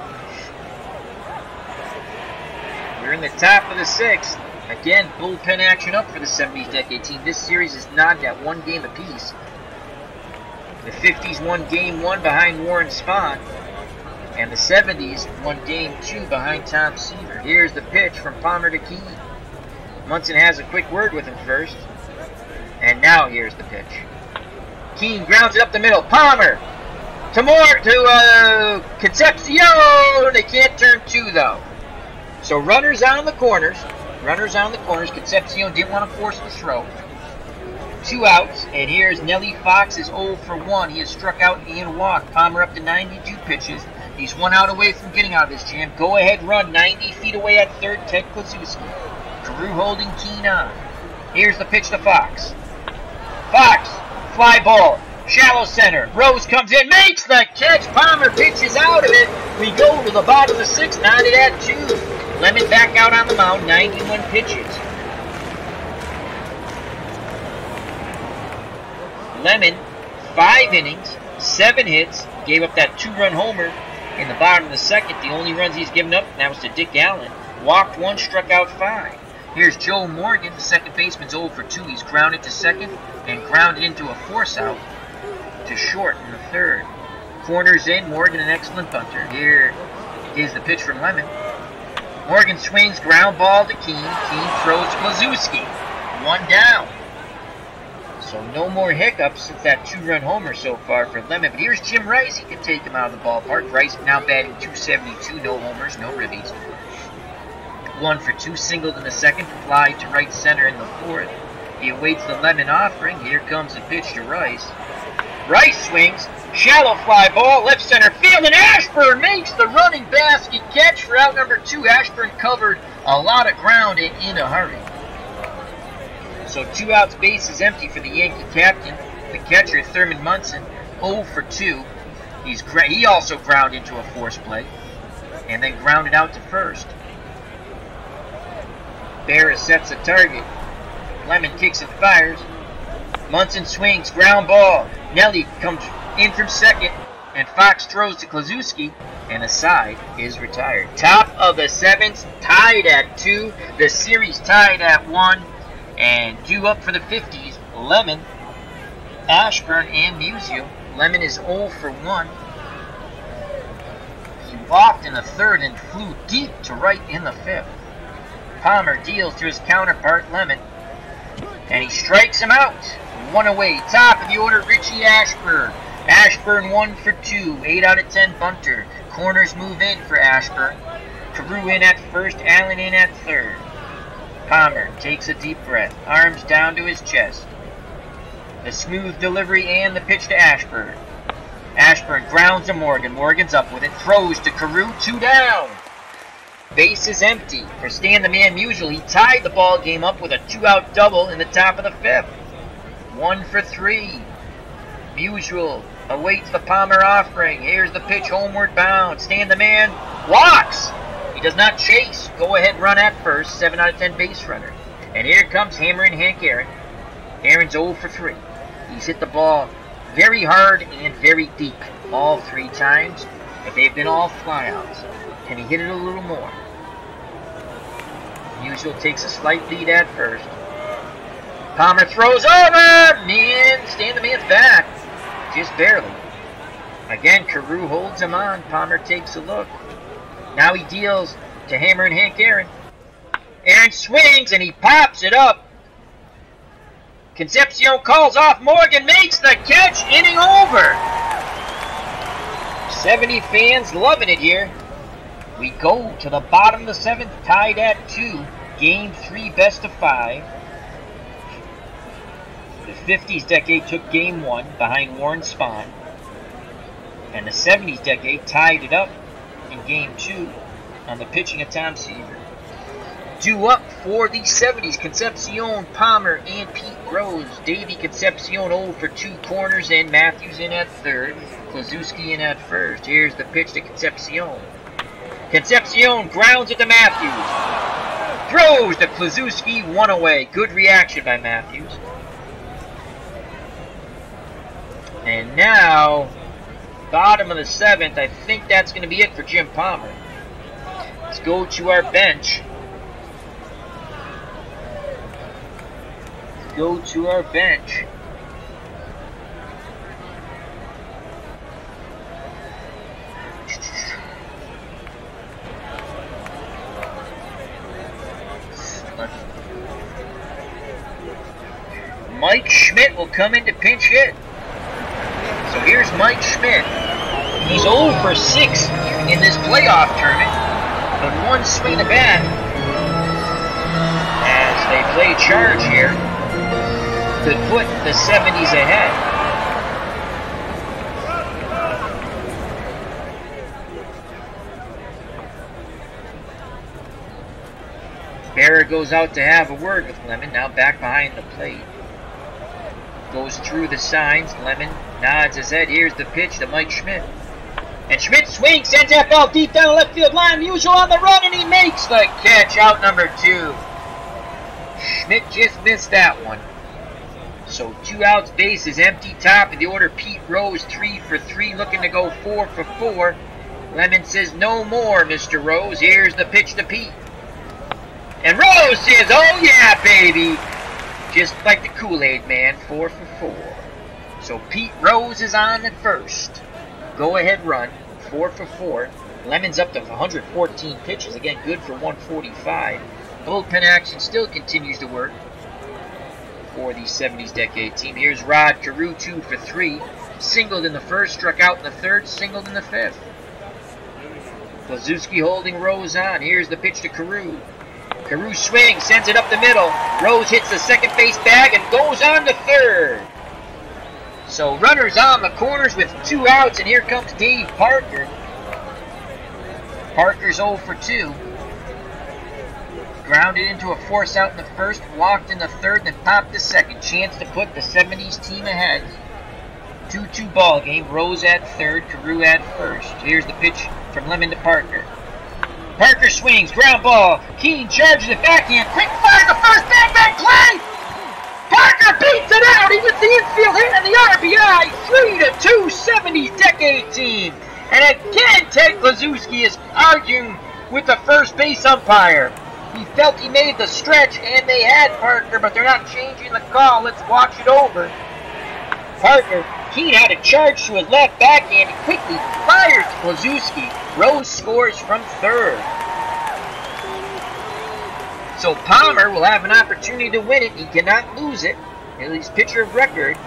We're in the top of the 6th. Again, bullpen action up for the 70s decade team. This series is not at 1 game apiece. The 50s won game 1 behind Warren Spahn. And the 70s won game 2 behind Tom Seaver. Here's the pitch from Palmer to Keene. Munson has a quick word with him first. And now here's the pitch. Keene grounds it up the middle. Palmer to Concepcion. They can't turn 2 though. So runners on the corners. Concepcion didn't want to force the throw. 2 outs, and here's Nellie Fox is 0 for 1. He has struck out and walked. Palmer up to 92 pitches. He's 1 out away from getting out of this jam. Go-ahead run, 90 feet away at third, Ted Kluszewski. Carew holding Keene on. Here's the pitch to Fox. Fox, fly ball, shallow center. Rose comes in, makes the catch. Palmer pitches out of it. We go to the bottom of the 6th, knotted at 2. Lemon back out on the mound, 91 pitches. Lemon, 5 innings, 7 hits, gave up that 2-run homer in the bottom of the 2nd. The only runs he's given up, and that was to Dick Allen. Walked 1, struck out 5. Here's Joe Morgan, the second baseman's 0 for 2. He's grounded to second and grounded into a force out to short in the 3rd. Corners in. Morgan, an excellent bunter. Here is the pitch from Lemon. Morgan swings, ground ball to Keene. Keene throws to Kluszewski. 1 down. So no more hiccups since that 2-run homer so far for Lemon. But here's Jim Rice. He can take him out of the ballpark. Rice now batting .272. No homers, no ribbies. 1 for 2. Singled in the second. Fly to right center in the fourth. He awaits the Lemon offering. Here comes the pitch to Rice. Rice swings. Shallow fly ball. Left center field. And Ashburn makes the running basket catch for out number 2. Ashburn covered a lot of ground in a hurry. So 2 outs, base is empty for the Yankee captain. The catcher, Thurman Munson, 0 for 2. He also ground into a force play and then grounded out to first. Berra sets a target. Lemon kicks and fires. Munson swings, ground ball. Nelly comes in from second, and Fox throws to Kluszewski, and the side is retired. Top of the 7th, tied at 2. The series tied at 1. And due up for the 50s, Lemon, Ashburn, and Musial. Lemon is 0 for 1. He walked in the third and flew deep to right in the 5th. Palmer deals to his counterpart, Lemon, and he strikes him out. 1 away. Top of the order, Richie Ashburn. Ashburn 1 for 2. 8 out of 10 bunter. Corners move in for Ashburn. Carew in at first, Allen in at third. Palmer takes a deep breath, arms down to his chest. The smooth delivery and the pitch to Ashburn. Ashburn grounds to Morgan. Morgan's up with it, throws to Carew, 2 down. Base is empty for Stan the Man Musial. He tied the ball game up with a 2-out double in the top of the 5th. 1 for 3. Musial awaits the Palmer offering. Here's the pitch, homeward bound. Stan the Man walks. He does not chase. Go ahead run at first. 7 out of 10 base runner. And here comes Hammerin' Hank Aaron. Aaron's 0 for 3. He's hit the ball very hard and very deep all 3 times. But they've been all flyouts. Can he hit it a little more? Musial takes a slight lead at first. Palmer throws over. Man, Stan the Man's back. Just barely. Again, Carew holds him on. Palmer takes a look. Now he deals to Hammerin' Hank Aaron. Aaron swings and he pops it up. Concepcion calls off. Morgan makes the catch. Inning over. 70 fans loving it here. We go to the bottom of the 7th, tied at 2. Game 3, best of 5. The 50s decade took game 1 behind Warren Spahn. And the 70s decade tied it up in game 2 on the pitching of Tom Seaver. Due up for the 70s, Concepcion, Palmer, and Pete Rose. Davey Concepcion 0 for 2, corners in. Matthews in at third. Kluszewski in at first. Here's the pitch to Concepcion. Concepcion grounds it to Matthews. Throws to Kluszewski, 1 away. Good reaction by Matthews. And now, bottom of the 7th, I think that's going to be it for Jim Palmer. Let's go to our bench. Go to our bench. Mike Schmidt will come in to pinch hit. So here's Mike Schmidt. He's 0 for 6 in this playoff tournament, but 1 swing of the bat as they play charge here could put the 70s ahead. Berra goes out to have a word with Lemon, now back behind the plate. Goes through the signs. Lemon nods his head. Here's the pitch to Mike Schmidt. And Schmidt swings, sends that ball deep down the left field line. Musial on the run, and he makes the catch. Out number 2. Schmidt just missed that one. So 2 outs, base is empty. Top of the order, Pete Rose, 3 for 3, looking to go 4 for 4. Lemon says, no more, Mr. Rose. Here's the pitch to Pete. And Rose says, oh yeah, baby. Just like the Kool-Aid man, 4 for 4. So Pete Rose is on at first. go-ahead run, 4 for 4. Lemon's up to 114 pitches, again good for 145. Bullpen action still continues to work for the 70s decade team. Here's Rod Carew, 2 for 3. Singled in the first, struck out in the third, singled in the fifth. Kluszewski holding Rose on. Here's the pitch to Carew. Carew swings, sends it up the middle. Rose hits the second base bag and goes on to third. So runners on the corners with 2 outs, and here comes Dave Parker. Parker's 0 for 2. Grounded into a force out in the first, walked in the third, then popped the second. Chance to put the 70s team ahead. 2-2 ball game. Rose at third, Carew at first. Here's the pitch from Lemon to Parker. Parker swings, ground ball. Keane charges it backhand. Quick fire to first, bang, play! Parker beats it out. He gets the infield hit and the RBI. 3-2 70s decade team. And again, Ted Kluszewski is arguing with the first base umpire. He felt he made the stretch, and they had Parker, but they're not changing the call. Let's watch it over. Parker, Keane had a charge to his left backhand. He quickly fires Kluszewski. Rose scores from third. So Palmer will have an opportunity to win it. He cannot lose it. He's pitcher of record.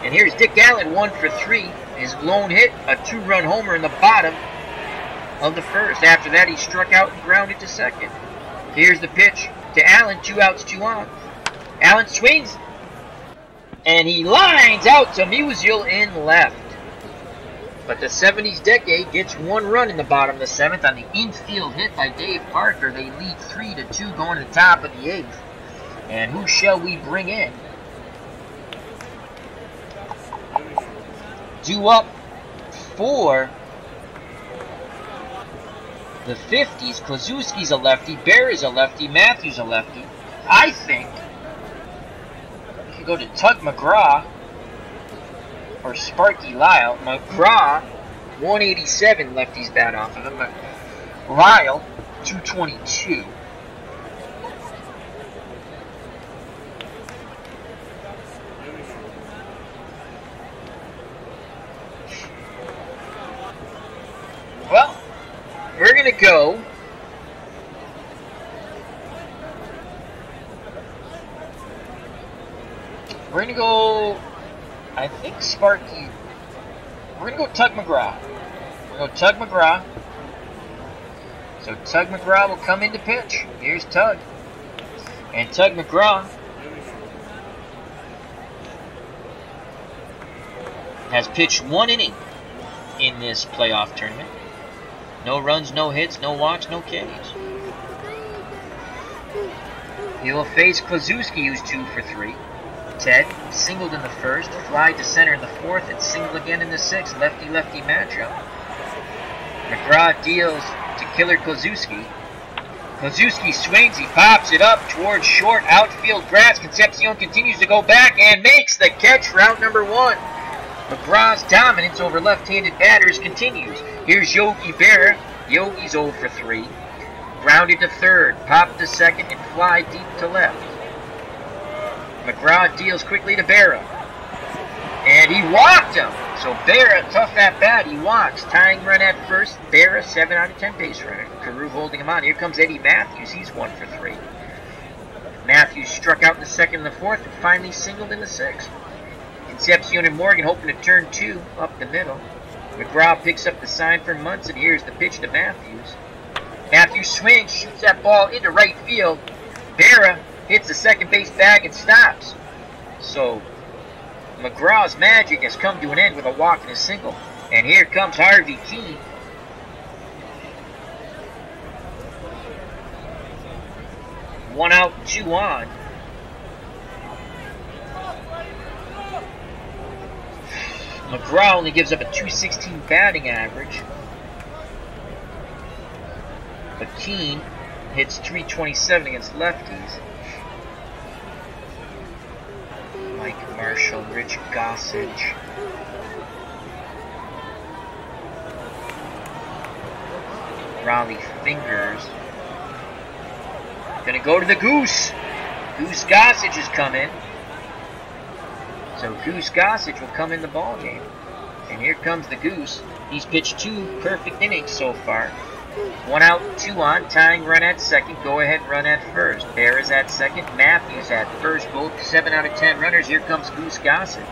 And here's Dick Allen, 1 for 3. His lone hit, a 2-run homer in the bottom of the first. After that, he struck out and grounded to second. Here's the pitch to Allen, 2 outs, 2 on. Allen swings, and he lines out to Musial in left. But the 70s decade gets 1 run in the bottom of the 7th on the infield hit by Dave Parker. They lead 3-2 going to the top of the 8th. And who shall we bring in? Due up for the 50s. Kluszewski's a lefty, Berra's a lefty, Matthews a lefty. I think we could go to Tug McGraw or Sparky Lyle. McGraw, 187 lefties bat off of him. Lyle, 222. Well, we're going to go I think Sparky, we're going to go Tug McGraw. We're going to go Tug McGraw. So Tug McGraw will come in to pitch. Here's Tug. And Tug McGraw has pitched 1 inning in this playoff tournament. No runs, no hits, no walks, no Ks. He will face Kluszewski, who's 2 for 3. Ted singled in the first, fly to center in the 4th, and singled again in the 6th. Lefty-lefty matchup. McGraw deals to Killer Kluszewski. Kluszewski swings, he pops it up towards short outfield grass. Concepcion continues to go back and makes the catch for out number 1. McGraw's dominance over left-handed batters continues. Here's Yogi Berra. Yogi's 0 for 3. Grounded to third, popped to second, and fly deep to left. McGraw deals quickly to Berra. And he walked him. So Berra, tough at bat, he walks. Tying run at first. Berra, 7 out of 10 base runner. Carew holding him on. Here comes Eddie Matthews. He's 1 for 3. Matthews struck out in the 2nd and the 4th, and finally singled in the 6th. Concepcion and Morgan hoping to turn 2 up the middle. McGraw picks up the sign for Munson. Here's the pitch to Matthews. Matthews swings, shoots that ball into right field. Berra hits the second base bag and stops. So McGraw's magic has come to an end with a walk and a single. And here comes Harvey Keane. One out, 2 on. McGraw only gives up a .216 batting average. But Keane hits .327 against lefties. Mike Marshall, Rich Gossage. Raleigh Fingers. Gonna go to the Goose. Goose Gossage has come in. So Goose Gossage will come in the ball game. And here comes the Goose. He's pitched 2 perfect innings so far. 1 out, 2 on, tying run at second, go ahead run at first. Bear is at second, Matthews at first, both 7 out of 10 runners. Here comes Goose Gossage.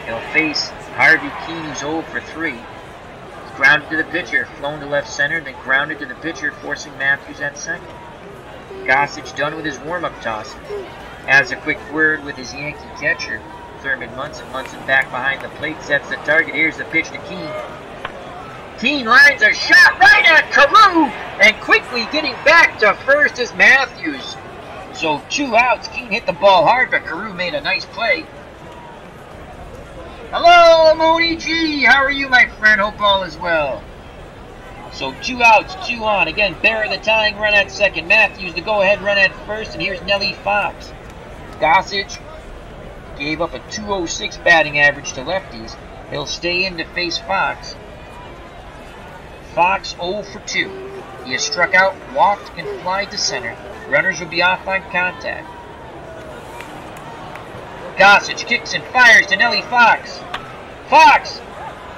He'll face Harvey Keene, who's 0 for 3. He's grounded to the pitcher, flown to left center, then grounded to the pitcher, forcing Matthews at second. Gossage done with his warm-up tosses. Has a quick word with his Yankee catcher, Thurman Munson. Munson back behind the plate, sets the target. Here's the pitch to Keene. Keene lines a shot right at Carew, and quickly getting back to first is Matthews. So 2 outs. Keene hit the ball hard, but Carew made a nice play. Hello, Mooney G. How are you, my friend? Hope all is well. So 2 outs, 2 on. Again, Bear the tying run at second. Matthews the go-ahead run at first, and here's Nellie Fox. Gossage gave up a .206 batting average to lefties. He'll stay in to face Fox. Fox 0 for 2. He has struck out, walked, and flied to center. Runners will be off on contact. Gossage kicks and fires to Nellie Fox. Fox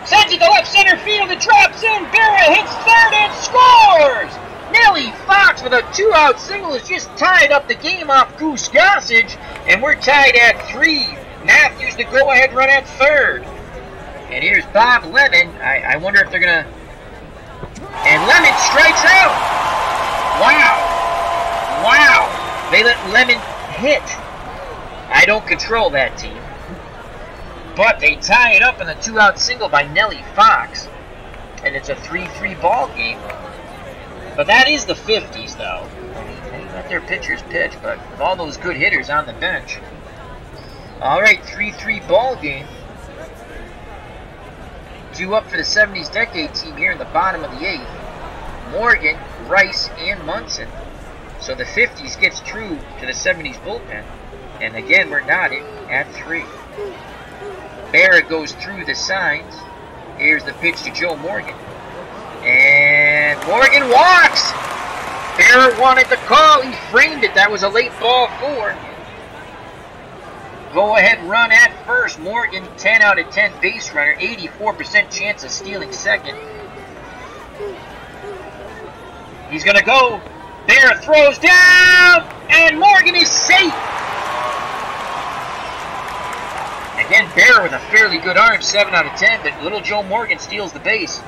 sends it to left center field. It drops in. Berra hits third and scores! Nellie Fox with a 2-out single has just tied up the game off Goose Gossage, and we're tied at 3. Matthews the go-ahead run at third. And here's Bob Lemon. I wonder if they're going to... And Lemon strikes out! Wow! Wow! They let Lemon hit. I don't control that team. But they tie it up in the 2-out single by Nellie Fox. And it's a 3-3 ball game. But that is the 50s, though. I mean, they let their pitchers pitch, but with all those good hitters on the bench. Alright, 3-3 ball game. Due up for the 70s decade team here in the bottom of the 8th. Morgan, Rice, and Munson. So the 50s gets through to the 70s bullpen. And again, we're knotted at 3. Barrett goes through the signs. Here's the pitch to Joe Morgan. And Morgan walks! Barrett wanted the call. He framed it. That was a late ball 4. Go ahead run at first. Morgan, 10 out of 10 base runner. 84% chance of stealing second. He's going to go. Barrett throws down. And Morgan is safe. Again, Barrett with a fairly good arm. 7 out of 10. But little Joe Morgan steals the base.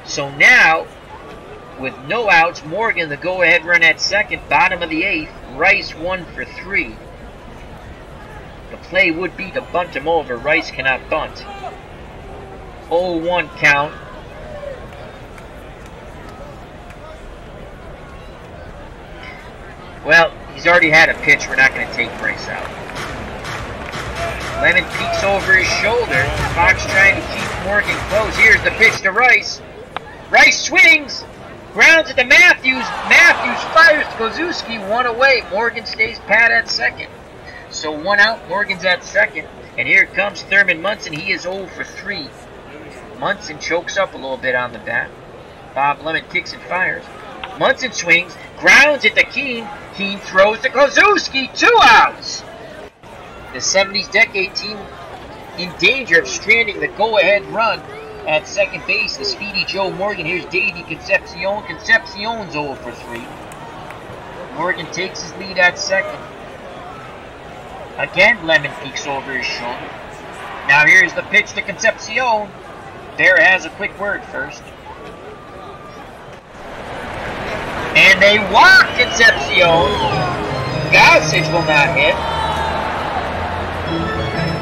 So now, with no outs, Morgan the go-ahead run at second, bottom of the 8th. Rice 1 for 3. The play would be to bunt him over. Rice cannot bunt. 0-1 count. Well, he's already had a pitch. We're not going to take Rice out. Lemon peeks over his shoulder. Fox trying to keep Morgan close. Here's the pitch to Rice. Rice swings, grounds it to Matthews. Matthews fires to Kozuski, 1 away. Morgan stays pat at second. So 1 out, Morgan's at second. And here comes Thurman Munson. He is 0 for 3. Munson chokes up a little bit on the bat. Bob Lemon kicks and fires. Munson swings, grounds it to Keene. Keene throws to Kozuski, 2 outs. The 70s decade team in danger of stranding the go-ahead run. At second base, the speedy Joe Morgan. Here's Davey Concepcion. Concepcion's 0 for 3. Morgan takes his lead at second. Again, Lemon peeks over his shoulder. Now here's the pitch to Concepcion. Bear has a quick word first. And they walk Concepcion. Gossage will not hit.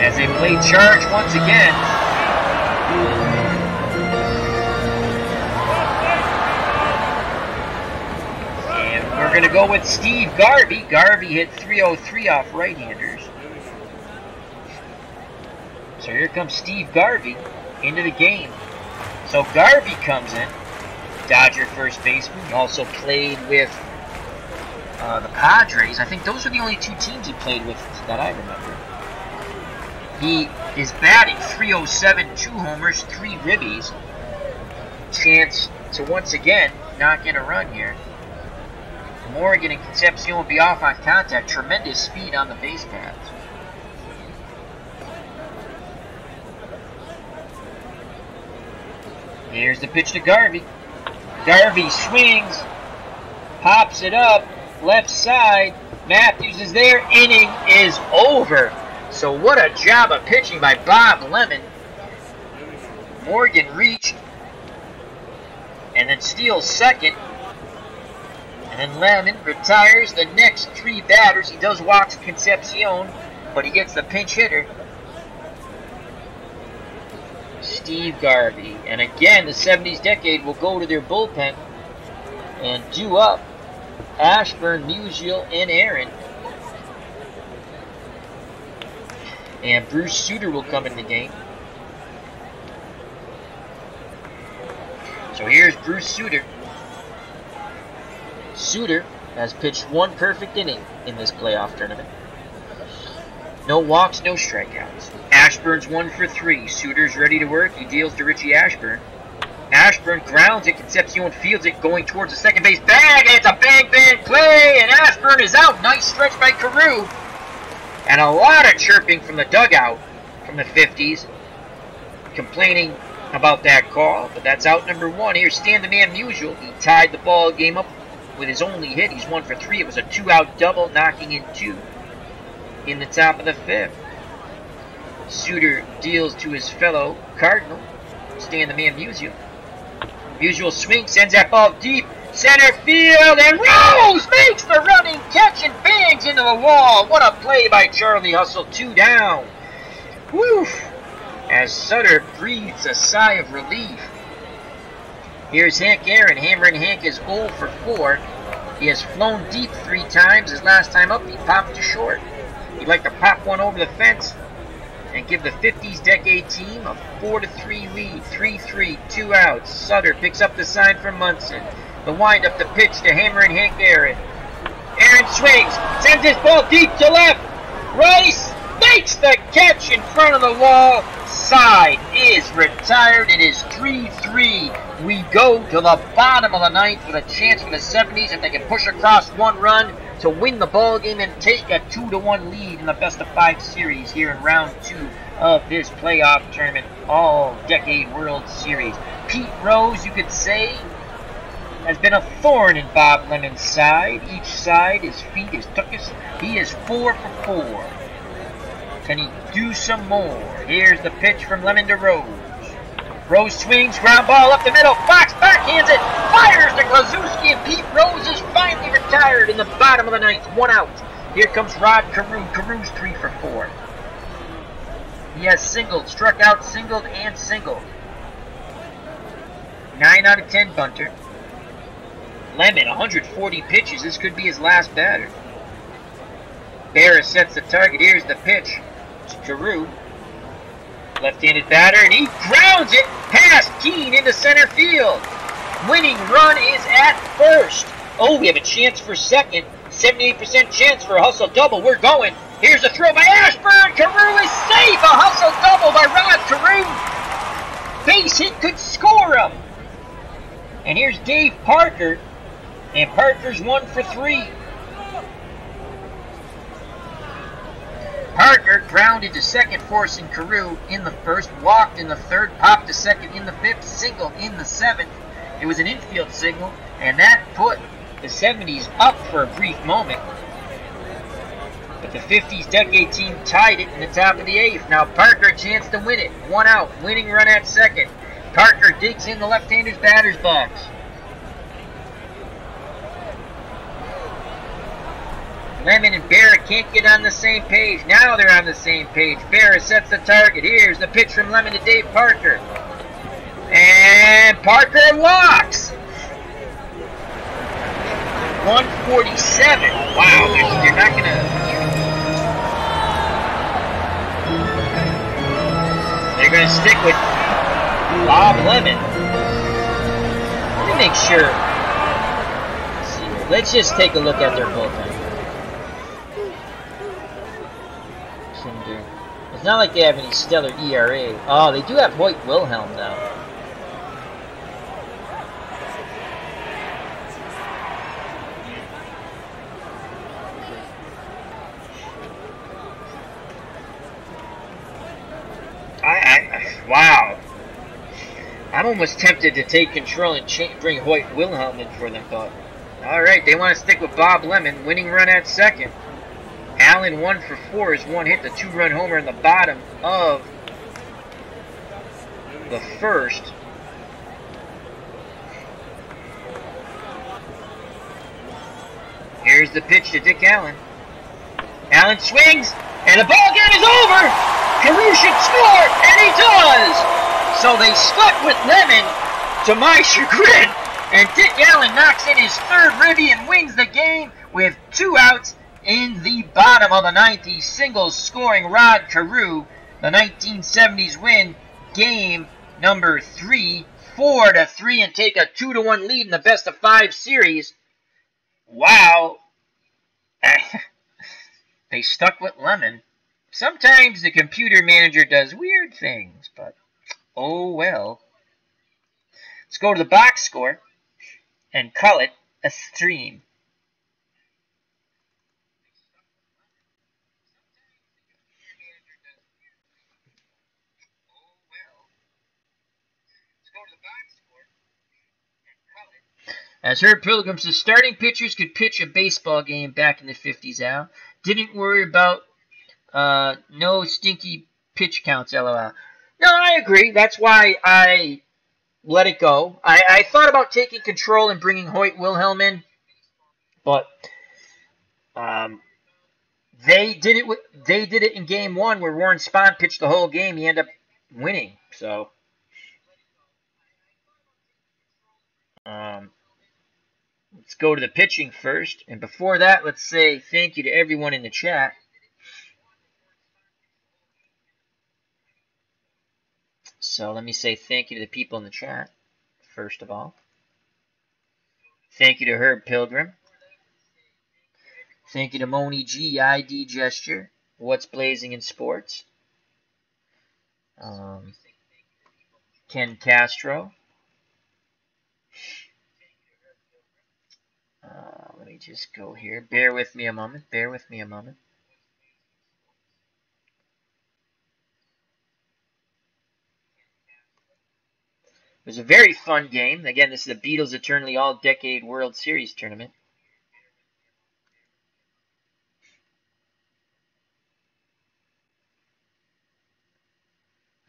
As they play charge once again. We're going to go with Steve Garvey. Garvey hit 303 off right-handers. So here comes Steve Garvey into the game. So Garvey comes in, Dodger first baseman. He also played with the Padres. I think those are the only 2 teams he played with that I remember. He is batting .307, 2 homers, 3 ribbies. Chance to once again not get a run here. Morgan and Concepcion will be off on contact. Tremendous speed on the base paths. Here's the pitch to Garvey. Garvey swings, pops it up, left side. Matthews is there. Inning is over. So what a job of pitching by Bob Lemon. Morgan reached and then steals second. And then Lemon retires the next 3 batters. He does walk Concepcion, but he gets the pinch hitter, Steve Garvey. And again, the 70s decade will go to their bullpen and do up Ashburn, Musial, and Aaron. And Bruce Suter will come in the game. So here's Bruce Suter. Suter has pitched 1 perfect inning in this playoff tournament. No walks, no strikeouts. Ashburn's 1 for 3. Suter's ready to work. He deals to Richie Ashburn. Ashburn grounds it. Concepcion fields it, going towards the second base bag. And it's a bang play, and Ashburn is out. Nice stretch by Carew. And a lot of chirping from the dugout from the 50s, complaining about that call. But that's out number 1. Here's Stan the Man Musial. He tied the ball game up with his only hit. He's 1 for 3. It was a 2-out double, knocking in 2 in the top of the 5th. Suter deals to his fellow Cardinal, Stan the Man Musial. Musial swings, sends that ball deep center field, and Rose makes the running catch and bangs into the wall. What a play by Charlie Hustle. 2 down. Woof! As Sutter breathes a sigh of relief. Here's Hank Aaron. Hammerin' Hank is 0 for 4. He has flown deep 3 times. His last time up, he popped to short. He'd like to pop one over the fence and give the 50s decade team a 4-3 lead. 3-3, 2 outs. Sutter picks up the sign from Munson. The wind-up, the pitch to Hammerin' Hank Aaron. Aaron swings, sends his ball deep to left. Rice makes the catch in front of the wall. Side is retired. It is 3-3. We go to the bottom of the 9th with a chance for the 70s if they can push across 1 run to win the ball game and take a 2-1 lead in the best-of-5 series here in round 2 of this playoff tournament, all-decade World Series. Pete Rose, you could say, has been a thorn in Bob Lemon's side. Each side, his feet, his tuchus. He is 4 for 4. Can he do some more? Here's the pitch from Lemon to Rose. Rose swings, ground ball up the middle. Fox backhands it, fires to Klazuski, and Pete Rose is finally retired in the bottom of the 9th. 1 out. Here comes Rod Carew. Carew's 3 for 4. He has singled, struck out, singled, and singled. 9 out of 10 bunter. Lemon, 140 pitches. This could be his last batter. Barra sets the target. Here's the pitch to Carew. Left-handed batter, and he grounds it past Keene into center field. Winning run is at first. Oh, we have a chance for second. 78% chance for a hustle double. We're going. Here's a throw by Ashburn. Carew is safe. A hustle double by Rod Carew. Base hit could score him. And here's Dave Parker. And Parker's 1 for 3. Parker grounded to second, forcing Carew in the 1st, walked in the 3rd, popped to second in the 5th, single in the 7th. It was an infield signal, and that put the 70s up for a brief moment. But the 50s decade team tied it in the top of the 8th. Now Parker a chance to win it. 1 out, winning run at second. Parker digs in the left-hander's batter's box. Lemon and Barrett can't get on the same page. Now they're on the same page. Barrett sets the target. Here's the pitch from Lemon to Dave Parker. And Parker locks. 147. Wow, they're not going to... They're going to stick with Bob Lemon. Let me make sure. Let's see here. Let's just take a look at their bullpen. It's not like they have any stellar ERA. Oh, they do have Hoyt Wilhelm, though. Wow. I'm almost tempted to take control and bring Hoyt Wilhelm in for them, but alright, they want to stick with Bob Lemon. Winning run at second. Allen 1 for 4 is one hit, the 2-run homer in the bottom of the first. Here's the pitch to Dick Allen. Allen swings, and the ball game is over! Carew should score, and he does! So they stuck with Lemon, to my chagrin, and Dick Allen knocks in his third ribby and wins the game with 2 outs in the bottom of the 9th. He's singles scoring Rod Carew. The 1970s win game number 3, 4-3, and take a 2-1 lead in the best of 5 series. Wow. They stuck with Lemon. Sometimes the computer manager does weird things, but oh well. Let's go to the box score and call it a stream. As Herb Pilgrim says, starting pitchers could pitch a baseball game back in the 50s, Al. Didn't worry about no stinky pitch counts, LOL. No, I agree. That's why I let it go. I thought about taking control and bringing Hoyt Wilhelm in, but they did it in game 1 where Warren Spahn pitched the whole game. He ended up winning. So let's go to the pitching first. And before that, let's say thank you to everyone in the chat. So let me say thank you to the people in the chat, first of all. Thank you to Herb Pilgrim. Thank you to Moni G, ID Gesture, What's Blazing in Sports. Ken Castro. Let me just go here. Bear with me a moment. Bear with me a moment. It was a very fun game. Again, this is the Beatles Eternally All-Decade World Series Tournament.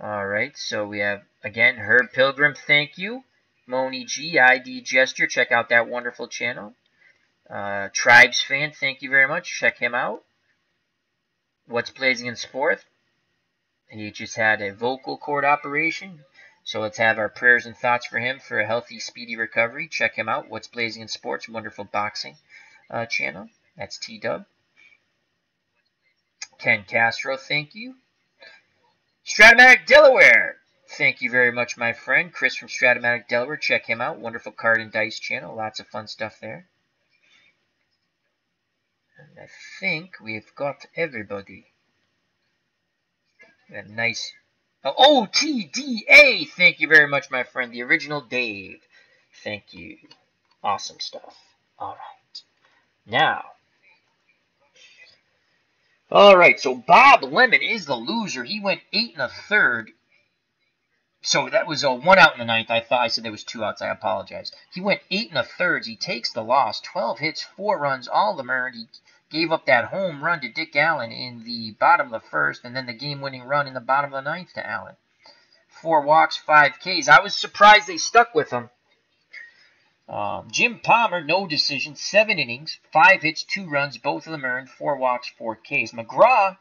Alright, so we have, again, Herb Pilgrim, thank you. Moni G, ID Gesture, check out that wonderful channel. Tribes Fan, thank you very much. Check him out. What's Blazing in Sport? He just had a vocal cord operation. So let's have our prayers and thoughts for him for a healthy, speedy recovery. Check him out. What's Blazing in Sports, wonderful boxing channel. That's T-Dub. Ken Castro, thank you. Stratomatic Delaware, thank you very much, my friend. Chris from Stratomatic Delaware, check him out. Wonderful card and dice channel. Lots of fun stuff there. And I think we've got everybody. A nice... Oh, OTDA! Thank you very much, my friend. The original Dave. Thank you. Awesome stuff. Alright. Now. Alright, so Bob Lemon is the loser. He went 8 1/3. So that was a 1 out in the 9th. I said there was 2 outs. I apologize. He went 8 1/3. He takes the loss. 12 hits, 4 runs, all of them earned. He gave up that home run to Dick Allen in the bottom of the first, and then the game-winning run in the bottom of the 9th to Allen. 4 walks, 5 Ks. I was surprised they stuck with him. Jim Palmer, no decision, 7 innings, 5 hits, 2 runs, both of them earned, 4 walks, 4 Ks. McGraw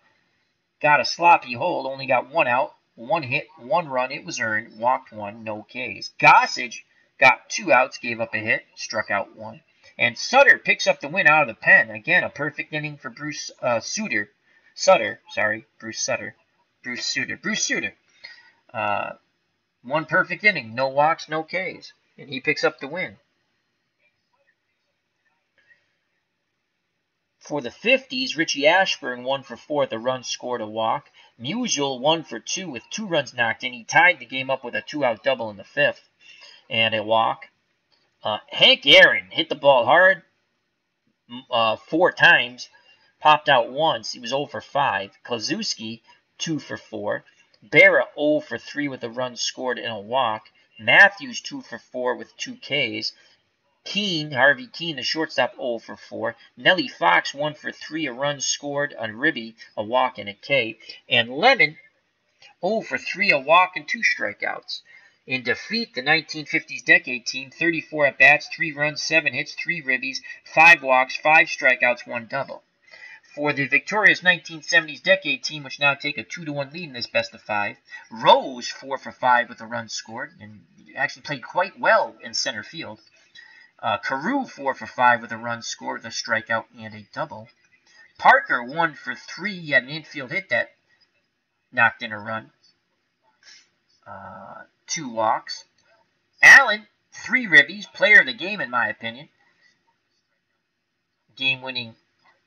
got a sloppy hold, only got 1 out, 1 hit, 1 run, it was earned, walked 1, no Ks. Gossage got 2 outs, gave up a hit, struck out 1. And Sutter picks up the win out of the pen. Again, a perfect inning for Bruce Sutter. One perfect inning, no walks, no Ks. And he picks up the win. For the 50s, Richie Ashburn 1 for 4 with a run scored, a walk. Musial 1 for 2 with 2 runs knocked in. He tied the game up with a 2-out double in the 5th and a walk. Hank Aaron hit the ball hard 4 times, popped out once. He was 0 for 5. Klazuski 2 for 4. Berra 0 for 3 with a run scored and a walk. Matthews 2 for 4 with 2 Ks. Harvey Keene, the shortstop, 0 for 4. Nellie Fox 1 for 3, a run scored on Ribby, a walk and a K. And Lemon 0 for 3, a walk and 2 strikeouts. In defeat, the 1950s decade team, 34 at-bats, 3 runs, 7 hits, 3 ribbies, 5 walks, 5 strikeouts, 1 double. For the victorious 1970s decade team, which now take a 2-1 lead in this best of 5, Rose 4 for 5 with a run scored, and actually played quite well in center field. Carew 4 for 5 with a run scored, a strikeout, and a double. Parker 1 for 3, he had an infield hit that knocked in a run. 2 walks. Allen, 3 ribbies, player of the game in my opinion. Game-winning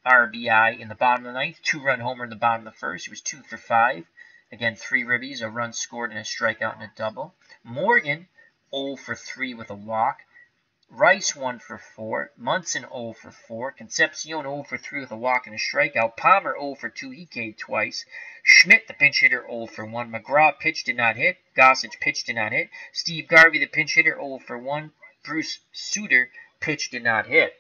RBI in the bottom of the 9th, 2-run homer in the bottom of the 1st. He was 2 for 5. Again, 3 ribbies, a run scored, and a strikeout and a double. Morgan, 0 for 3 with a walk. Rice 1 for 4. Munson 0 for 4. Concepcion 0 for 3 with a walk and a strikeout. Palmer 0 for 2. He K'd twice. Schmidt, the pinch hitter, 0 for 1. McGraw pitched, did not hit. Gossage pitched, did not hit. Steve Garvey, the pinch hitter, 0 for 1. Bruce Suter pitched, did not hit.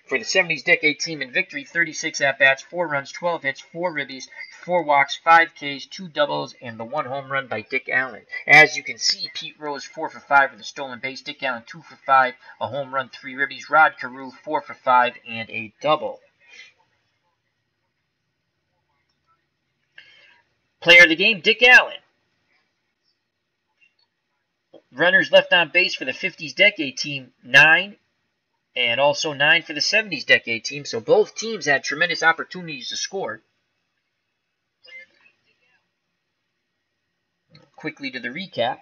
For the 70s decade team in victory, 36 at-bats, 4 runs, 12 hits, 4 ribbies, 4 walks, 5 Ks, 2 doubles, and the 1 home run by Dick Allen. As you can see, Pete Rose 4 for 5 with a stolen base. Dick Allen 2 for 5, a home run, 3 ribbies. Rod Carew 4 for 5 and a double. Player of the game, Dick Allen. Runners left on base for the 50s decade team, 9. And also 9 for the 70s decade team. So both teams had tremendous opportunities to score. Quickly to the recap.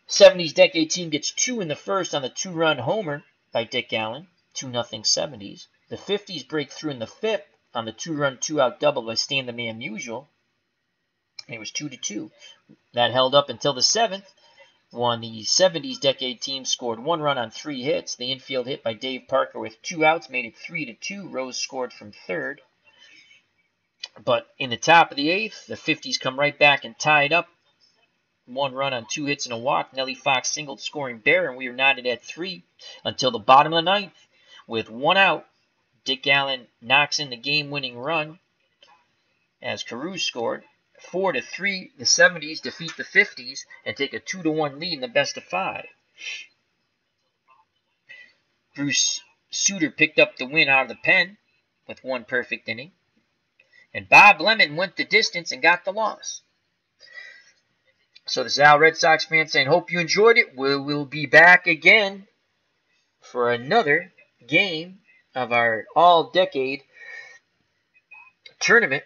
70s decade team gets 2 in the first on the 2-run homer by Dick Allen. 2-0 70s. The 50s break through in the 5th on the 2-run 2-out double by Stan the Man Musial. And it was 2-2. That held up until the 7th. When the 70s decade team scored 1 run on 3 hits. The infield hit by Dave Parker with 2 outs made it 3-2. Rose scored from third. But in the top of the 8th, the 50s come right back and tied up. 1 run on 2 hits and a walk. Nellie Fox singled, scoring bare, and we were knotted at 3 until the bottom of the 9th. With 1 out, Dick Allen knocks in the game-winning run as Carew scored. 4-3, the 70s defeat the 50s and take a 2-1 lead in the best of 5. Bruce Suter picked up the win out of the pen with 1 perfect inning. And Bob Lemon went the distance and got the loss. So this is Al, Red Sox fan, saying, hope you enjoyed it. We'll be back again for another game of our all-decade tournament.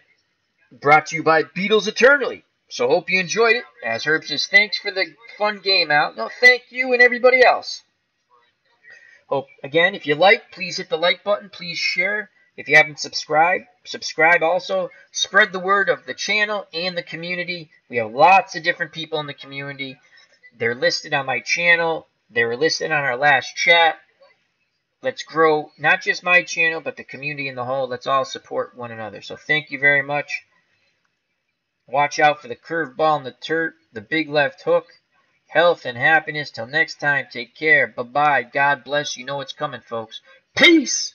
Brought to you by Beatles Eternally. So hope you enjoyed it. As Herb says, thanks for the fun game out. No, thank you and everybody else. Hope, again, if you like, please hit the like button. Please share. If you haven't subscribed, subscribe also. Spread the word of the channel and the community. We have lots of different people in the community. They're listed on my channel. They were listed on our last chat. Let's grow not just my channel, but the community in the whole. Let's all support one another. So thank you very much. Watch out for the curveball and the turf, the big left hook. Health and happiness. Till next time, take care. Bye-bye. God bless. You know what's coming, folks. Peace!